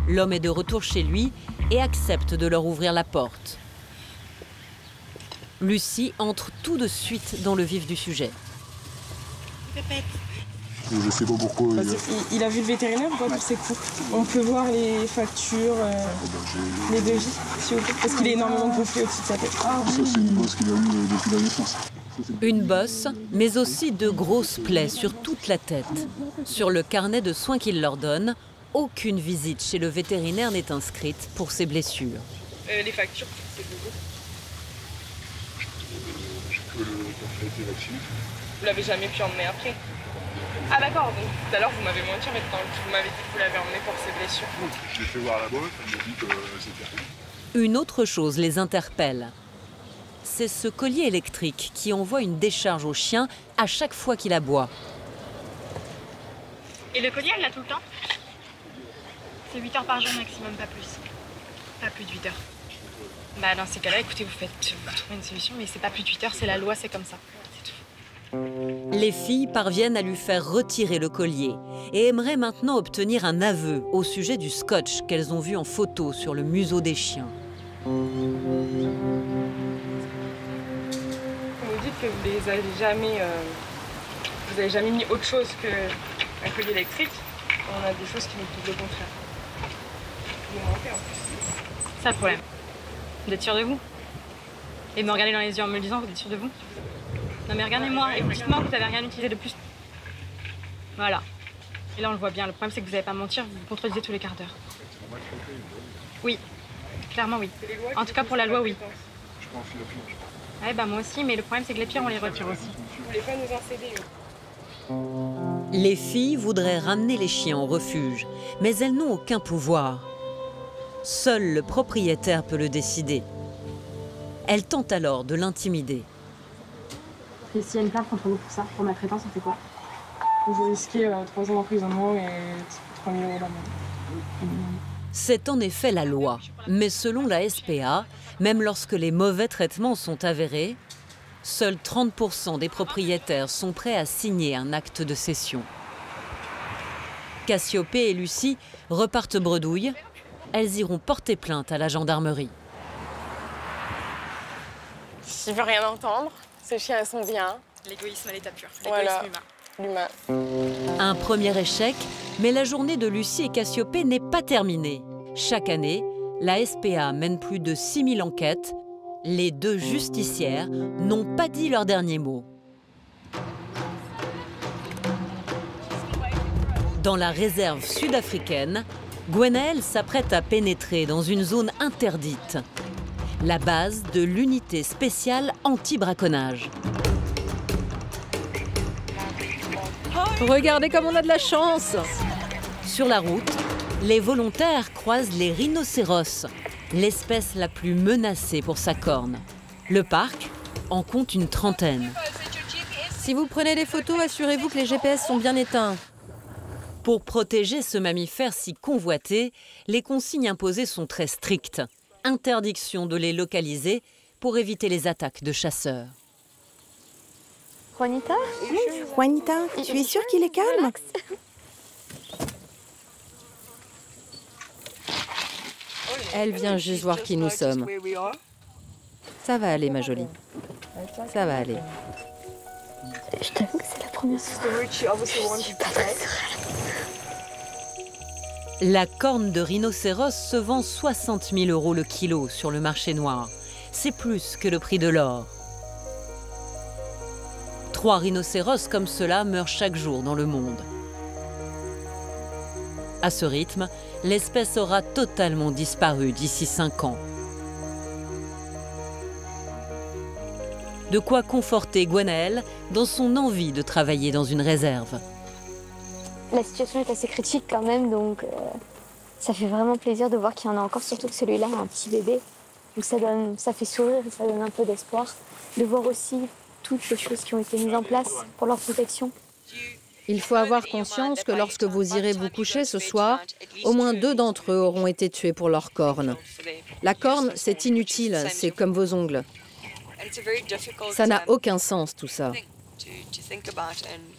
L'homme est de retour chez lui et accepte de leur ouvrir la porte. Lucie entre tout de suite dans le vif du sujet. Je sais pas pourquoi. Il a vu le vétérinaire ou pas pour ses cours? On peut voir les factures, les devis, s'il vous plaît, parce qu'il a énormément de reflets au-dessus de sa tête. Ça, c'est une bosse qu'il a eue depuis la naissance. Une bosse, mais aussi de grosses plaies sur toute la tête. Sur le carnet de soins qu'il leur donne, aucune visite chez le vétérinaire n'est inscrite pour ces blessures. Les factures, c'est beaucoup. Vous l'avez jamais pu emmener après? Ah d'accord, donc tout à l'heure vous m'avez menti, mais vous m'avez dit que vous l'avez emmené pour ses blessures. Je l'ai fait voir la bosse, elle m'a dit que c'était rien. Une autre chose les interpelle. C'est ce collier électrique qui envoie une décharge au chien à chaque fois qu'il aboie. Et le collier, elle l'a tout le temps? C'est 8 heures par jour maximum, pas plus. Pas plus de 8 heures. Bah dans ces cas-là, écoutez, vous trouvez une solution, mais c'est pas plus de 8 heures, c'est la loi, c'est comme ça. C'est tout. Les filles parviennent à lui faire retirer le collier et aimeraient maintenant obtenir un aveu au sujet du scotch qu'elles ont vu en photo sur le museau des chiens. Vous dites que vous les avez jamais, vous avez jamais mis autre chose qu'un collier électrique. On a des choses qui nous disent le contraire. Vous mentez en plus. C'est ça le problème. Vous êtes sûr de vous? Et de me regarder dans les yeux en me le disant, vous êtes sûr de vous? Non mais regardez-moi et vous dites-moi que vous n'avez rien utilisé de plus. Voilà. Et là on le voit bien, le problème c'est que vous n'allez pas mentir, vous vous contredisez tous les quarts d'heure. Oui, clairement oui. En tout cas pour la loi, oui. Ouais bah moi aussi, mais le problème c'est que les pires on les retire aussi. Vous voulez pas nous en céder? Les filles voudraient ramener les chiens au refuge, mais elles n'ont aucun pouvoir. Seul le propriétaire peut le décider. Elles tentent alors de l'intimider. Et s'il y a une plainte contre vous pour ça, pour maltraitance, ça fait quoi? Vous risquez 3 ans d'emprisonnement et 3 000 € d'amende. C'est en effet la loi, mais selon la SPA, même lorsque les mauvais traitements sont avérés, seuls 30% des propriétaires sont prêts à signer un acte de cession. Cassiopée et Lucie repartent bredouille. Elles iront porter plainte à la gendarmerie. Je veux rien entendre. Ces chiens, elles sont bien. L'égoïsme à l'état pur, Voilà. l'humain. Un premier échec, mais la journée de Lucie et Cassiopée n'est pas terminée. Chaque année, la SPA mène plus de 6000 enquêtes. Les deux justicières n'ont pas dit leur dernier mot. Dans la réserve sud-africaine, Gwenaëlle s'apprête à pénétrer dans une zone interdite. La base de l'unité spéciale anti-braconnage. Regardez comme on a de la chance! Sur la route, les volontaires croisent les rhinocéros, l'espèce la plus menacée pour sa corne. Le parc en compte une trentaine. Si vous prenez des photos, assurez-vous que les GPS sont bien éteints. Pour protéger ce mammifère si convoité, les consignes imposées sont très strictes. Interdiction de les localiser pour éviter les attaques de chasseurs. Juanita? Juanita, tu es sûre qu'il est calme? Elle vient juste voir qui nous sommes. Ça va aller, ma jolie. Ça va aller. Je t'avoue que c'est la première fois. Je suis pas très sereine. La corne de rhinocéros se vend 60 000 € le kilo sur le marché noir. C'est plus que le prix de l'or. 3 rhinocéros comme cela meurent chaque jour dans le monde. À ce rythme, l'espèce aura totalement disparu d'ici 5 ans. De quoi conforter Gwenaëlle dans son envie de travailler dans une réserve. La situation est assez critique quand même, donc ça fait vraiment plaisir de voir qu'il y en a encore, surtout que celui-là a un petit bébé. Donc ça fait sourire et ça donne un peu d'espoir. De voir aussi toutes les choses qui ont été mises en place pour leur protection. Il faut avoir conscience que lorsque vous irez vous coucher ce soir, au moins 2 d'entre eux auront été tués pour leur corne. La corne, c'est inutile, c'est comme vos ongles. Ça n'a aucun sens, tout ça.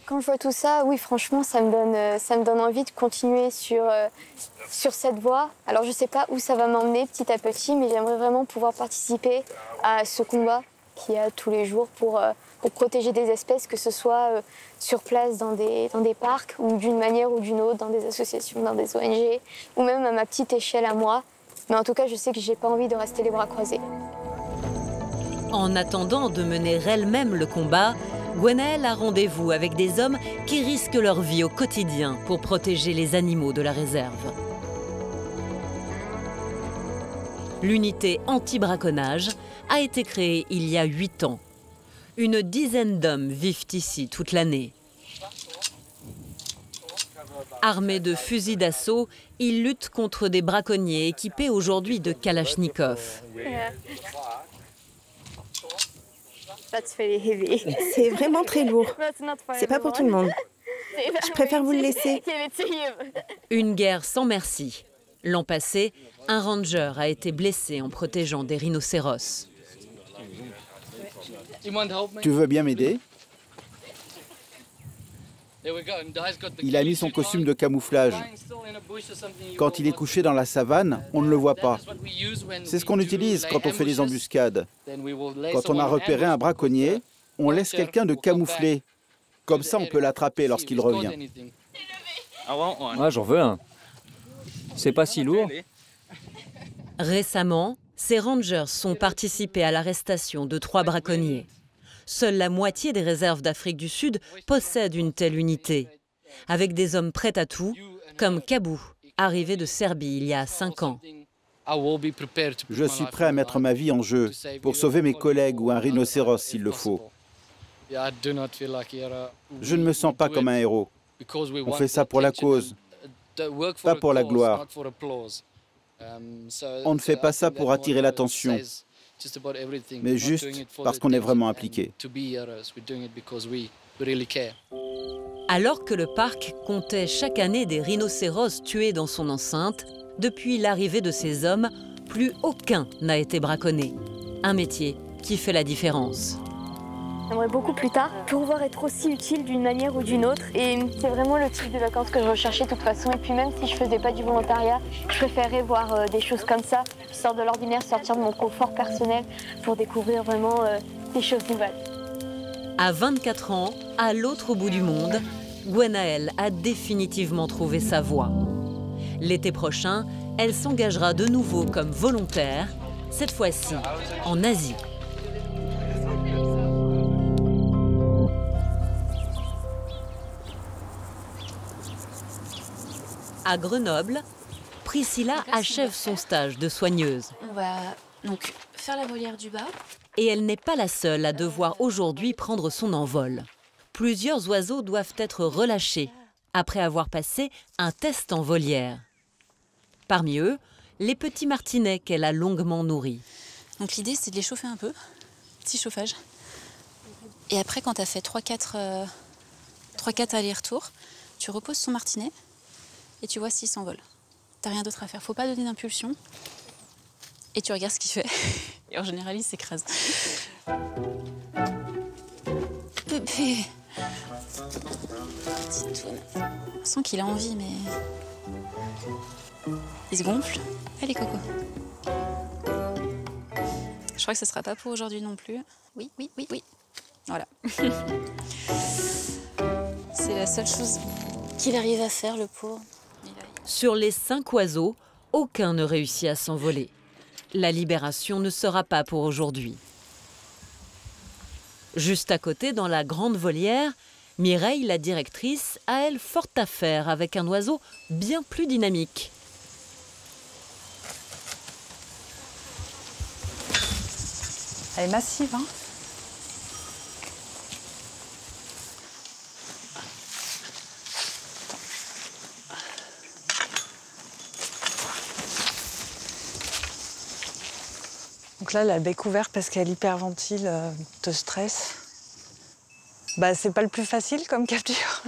Quand je vois tout ça, oui, franchement, ça me donne envie de continuer sur cette voie. Alors, je ne sais pas où ça va m'emmener petit à petit, mais j'aimerais vraiment pouvoir participer à ce combat qu'il y a tous les jours pour protéger des espèces, que ce soit sur place dans des parcs ou d'une manière ou d'une autre, dans des associations, dans des ONG, ou même à ma petite échelle à moi. Mais en tout cas, je sais que je n'ai pas envie de rester les bras croisés. En attendant de mener elle-même le combat, Gwenaëlle a rendez-vous avec des hommes qui risquent leur vie au quotidien pour protéger les animaux de la réserve. L'unité anti-braconnage a été créée il y a 8 ans. Une dizaine d'hommes vivent ici toute l'année. Armés de fusils d'assaut, ils luttent contre des braconniers équipés aujourd'hui de Kalachnikov. C'est vraiment très lourd. C'est pas pour tout le monde. Je préfère vous le laisser. Une guerre sans merci. L'an passé, un ranger a été blessé en protégeant des rhinocéros. Tu veux bien m'aider? Il a mis son costume de camouflage. Quand il est couché dans la savane, on ne le voit pas. C'est ce qu'on utilise quand on fait des embuscades. Quand on a repéré un braconnier, on laisse quelqu'un de camouflé. Comme ça, on peut l'attraper lorsqu'il revient. Ah, j'en veux un. C'est pas si lourd. Récemment, ces rangers sont participés à l'arrestation de 3 braconniers. Seule la moitié des réserves d'Afrique du Sud possèdent une telle unité, avec des hommes prêts à tout, comme Kabou, arrivé de Serbie il y a 5 ans. Je suis prêt à mettre ma vie en jeu pour sauver mes collègues ou un rhinocéros s'il le faut. Je ne me sens pas comme un héros. On fait ça pour la cause, pas pour la gloire. On ne fait pas ça pour attirer l'attention, mais juste parce qu'on est vraiment impliqué. Alors que le parc comptait chaque année des rhinocéros tués dans son enceinte, depuis l'arrivée de ces hommes, plus aucun n'a été braconné. Un métier qui fait la différence. J'aimerais beaucoup plus tard pouvoir être aussi utile d'une manière ou d'une autre. Et c'est vraiment le type de vacances que je recherchais de toute façon. Et puis même si je faisais pas du volontariat, je préférais voir des choses comme ça, sortir de l'ordinaire, sortir de mon confort personnel pour découvrir vraiment des choses nouvelles. À 24 ans, à l'autre bout du monde, Gwenaëlle a définitivement trouvé sa voie. L'été prochain, elle s'engagera de nouveau comme volontaire, cette fois-ci en Asie. À Grenoble, Priscilla achève son stage de soigneuse. On va donc faire la volière du bas. Et elle n'est pas la seule à devoir aujourd'hui prendre son envol. Plusieurs oiseaux doivent être relâchés après avoir passé un test en volière. Parmi eux, les petits martinets qu'elle a longuement nourris. Donc l'idée, c'est de les chauffer un peu, petit chauffage. Et après, quand tu as fait 3-4 allers-retours, tu reposes son martinet et tu vois s'il s'envole. T'as rien d'autre à faire, faut pas donner d'impulsion. Et tu regardes ce qu'il fait. Et en général, il s'écrase. Bébé. On sent qu'il a envie, mais... Il se gonfle. Allez, Coco. Je crois que ce sera pas pour aujourd'hui non plus. Oui, oui, oui, oui. Voilà. C'est la seule chose qu'il arrive à faire, le pauvre. Sur les 5 oiseaux, aucun ne réussit à s'envoler. La libération ne sera pas pour aujourd'hui. Juste à côté, dans la grande volière, Mireille, la directrice, a elle fort à faire avec un oiseau bien plus dynamique. Elle est massive, hein? Donc là, elle a le bec ouvert parce qu'elle hyperventile de stress. Bah, c'est pas le plus facile comme capture.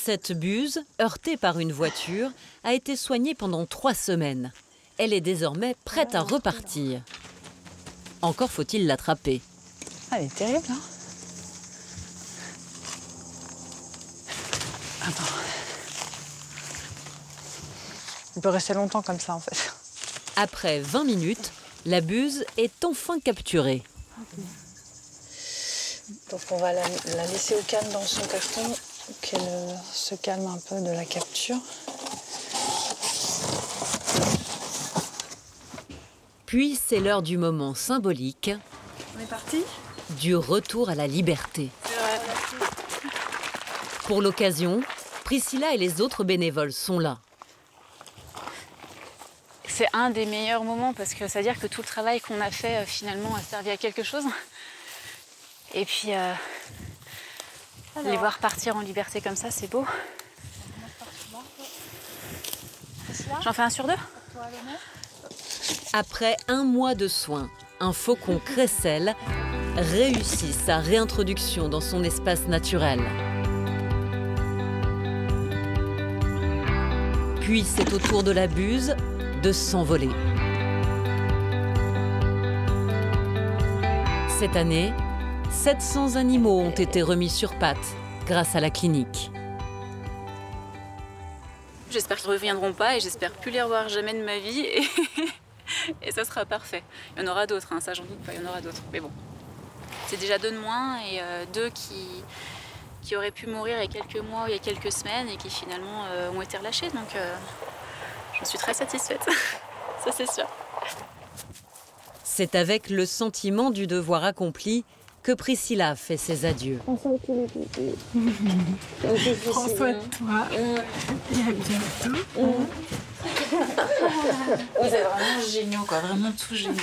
Cette buse, heurtée par une voiture, a été soignée pendant 3 semaines. Elle est désormais prête à repartir. Encore faut-il l'attraper. Elle est terrible, hein? Attends. Il peut rester longtemps comme ça, en fait. Après 20 minutes, la buse est enfin capturée. Donc on va la laisser au calme dans son carton, qu'elle se calme un peu de la capture. Puis c'est l'heure du moment symbolique. On est parti? Du retour à la liberté. Pour l'occasion, Priscilla et les autres bénévoles sont là. C'est un des meilleurs moments parce que ça veut dire que tout le travail qu'on a fait finalement a servi à quelque chose. Et puis les voir partir en liberté comme ça, c'est beau. J'en fais un sur 2? Après 1 mois de soins, un faucon crécelle réussit sa réintroduction dans son espace naturel. Puis c'est au tour de la buse de s'envoler. Cette année, 700 animaux ont été remis sur pattes grâce à la clinique. J'espère qu'ils ne reviendront pas et j'espère plus les revoir jamais de ma vie. Et ça sera parfait. Il y en aura d'autres, hein, ça j'en doute pas, il y en aura d'autres. Mais bon, c'est déjà 2 de moins et 2 qui auraient pu mourir il y a quelques mois, il y a quelques semaines et qui finalement ont été relâchés. Donc je suis très satisfaite, ça c'est sûr. C'est avec le sentiment du devoir accompli que Priscilla fait ses adieux. Prends soin de toi et à bientôt. Vous êtes vraiment géniaux, quoi, vraiment tout géniaux.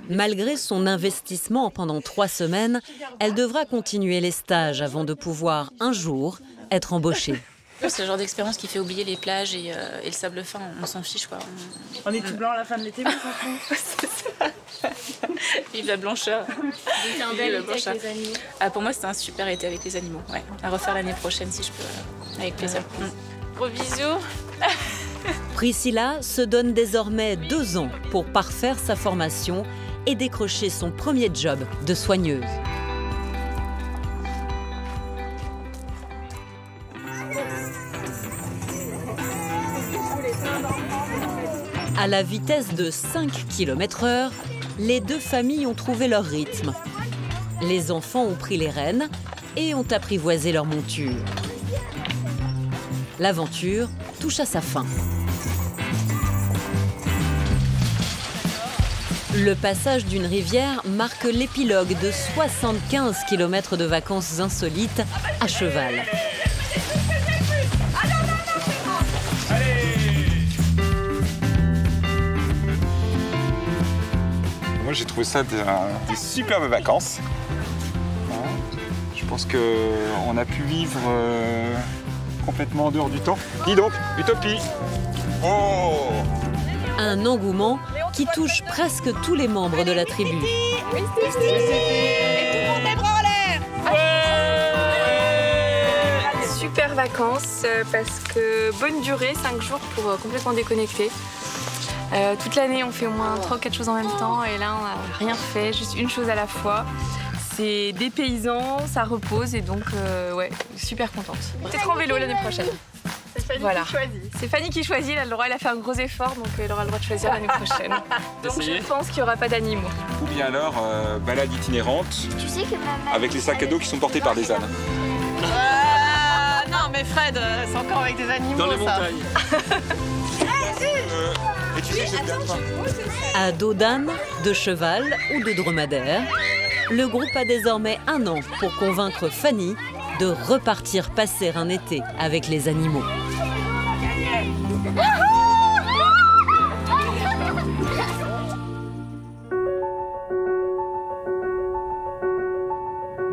Malgré son investissement pendant 3 semaines, elle devra continuer les stages avant de pouvoir, un jour, être embauchée. C'est le genre d'expérience qui fait oublier les plages et le sable fin, on s'en fiche, quoi. On est tout blanc à la fin de l'été, mais on c'est ça. Vive la blancheur. Vive un bel été avec les animaux. Ah, pour moi, c'était un super été avec les animaux. Ouais. À refaire l'année prochaine, si je peux, avec plaisir. Gros bisous. Priscilla se donne désormais 2 ans pour parfaire sa formation et décrocher son premier job de soigneuse. À la vitesse de 5 km/h, les 2 familles ont trouvé leur rythme. Les enfants ont pris les rênes et ont apprivoisé leur monture. L'aventure touche à sa fin. Le passage d'une rivière marque l'épilogue de 75 km de vacances insolites à cheval. Moi, j'ai trouvé ça des superbes vacances. Je pense qu'on a pu vivre complètement en dehors du temps. Dis donc, utopie! Oh! Un engouement qui touche presque tous les membres de la tribu. Et tout le monde les bras en l'air! Super vacances parce que bonne durée, 5 jours pour complètement déconnecter. Toute l'année, on fait au moins 3 ou 4 choses en même temps et là, on n'a rien fait, juste une chose à la fois. C'est dépaysant, ça repose et donc, ouais, super contente. Peut-être en vélo l'année prochaine. C'est Fanny voilà. qui choisit. C'est Fanny qui choisit, elle a fait un gros effort, donc elle aura le droit de choisir l'année prochaine. Donc je pense qu'il n'y aura pas d'animaux. Ou bien alors, balade itinérante, Tu sais que maman... avec les sacs à dos qui sont portés par des ânes. Non mais Fred, c'est encore avec des animaux. Dans les montagnes. Et tu sais, je ne pas. À dos d'âne, de cheval ou de dromadaire, le groupe a désormais 1 an pour convaincre Fanny de repartir passer un été avec les animaux.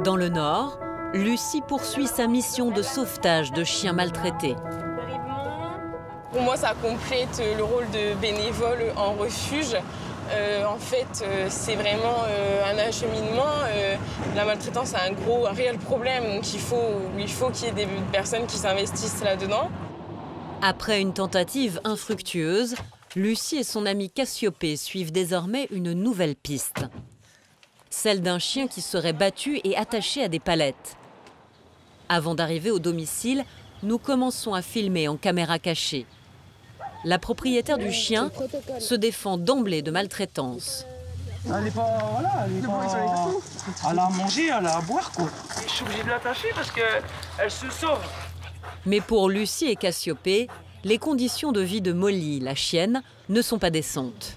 Dans le Nord, Lucie poursuit sa mission de sauvetage de chiens maltraités. Pour moi, ça complète le rôle de bénévole en refuge En fait, c'est vraiment un acheminement. La maltraitance a un réel problème, donc il faut qu'il y ait des personnes qui s'investissent là-dedans. Après une tentative infructueuse, Lucie et son amie Cassiopée suivent désormais une nouvelle piste. Celle d'un chien qui serait battu et attaché à des palettes. Avant d'arriver au domicile, nous commençons à filmer en caméra cachée. La propriétaire du chien se défend d'emblée de maltraitance. Elle est pas, voilà, elle est pas... Elle a à manger, elle a à boire, quoi. Je suis obligé de l'attacher parce qu'elle se sauve. Mais pour Lucie et Cassiopée, les conditions de vie de Molly, la chienne, ne sont pas décentes.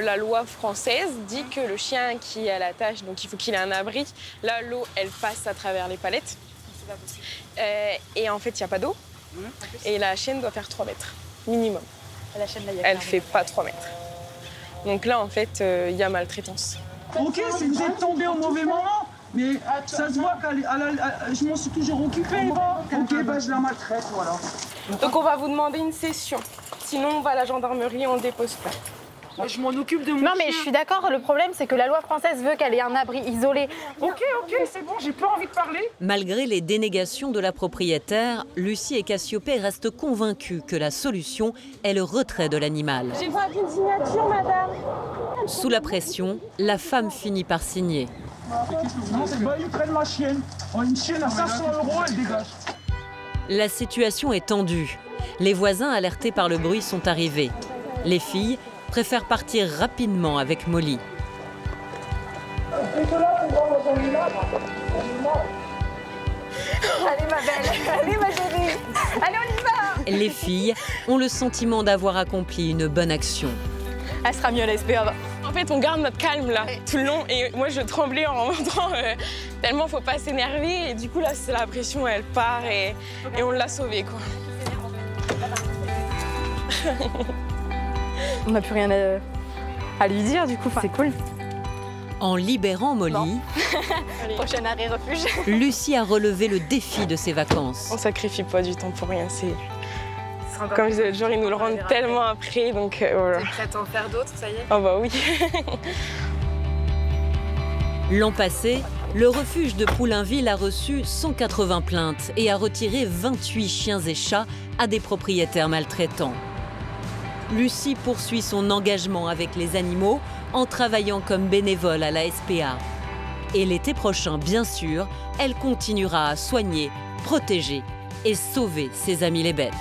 La loi française dit que le chien qui est à la tâche, donc il faut qu'il ait un abri. Là, l'eau, elle passe à travers les palettes. Et en fait, il n'y a pas d'eau. Et la chienne doit faire 3 mètres, minimum. Elle ne fait pas 3 mètres. Donc là, en fait, il y a maltraitance. Ok, c'est que vous êtes tombé au mauvais moment, mais ça se voit que je m'en suis toujours occupée. Ok, bah je la maltraite, voilà. Donc on va vous demander une session. Sinon, on va à la gendarmerie, on dépose pas. Je m'en occupe de mon Non, mais je suis d'accord, le problème, c'est que la loi française veut qu'elle ait un abri isolé. Ok, c'est bon, j'ai pas envie de parler. Malgré les dénégations de la propriétaire, Lucie et Cassiopée restent convaincues que la solution est le retrait de l'animal. J'ai pas une signature, madame. Sous la pression, la femme finit par signer. Non, c'est pas, ils prennent ma chienne. Une chienne à 500 €, elle dégage. La situation est tendue. Les voisins alertés par le bruit sont arrivés. Les filles préfèrent partir rapidement avec Molly. Allez ma belle, allez ma chérie, allez on y va. Les filles ont le sentiment d'avoir accompli une bonne action. Elle sera mieux à la SPA. En fait, on garde notre calme là, tout le long. Et moi, je tremblais en rentrant, tellement faut pas s'énerver. Et du coup, là, c'est la pression, elle part et on l'a sauvée, quoi. On n'a plus rien à lui dire, du coup, c'est cool. En libérant Molly, Prochain arrêt refuge. Lucie a relevé le défi de ses vacances. On sacrifie pas du temps pour rien, c'est... Comme je disais l'autre jour, ils nous le rendent tellement après, donc voilà. T'es prête à en faire d'autres, ça y est? Ah bah oui. L'an passé, le refuge de Poulainville a reçu 180 plaintes et a retiré 28 chiens et chats à des propriétaires maltraitants. Lucie poursuit son engagement avec les animaux en travaillant comme bénévole à la SPA. Et l'été prochain, bien sûr, elle continuera à soigner, protéger et sauver ses amis les bêtes.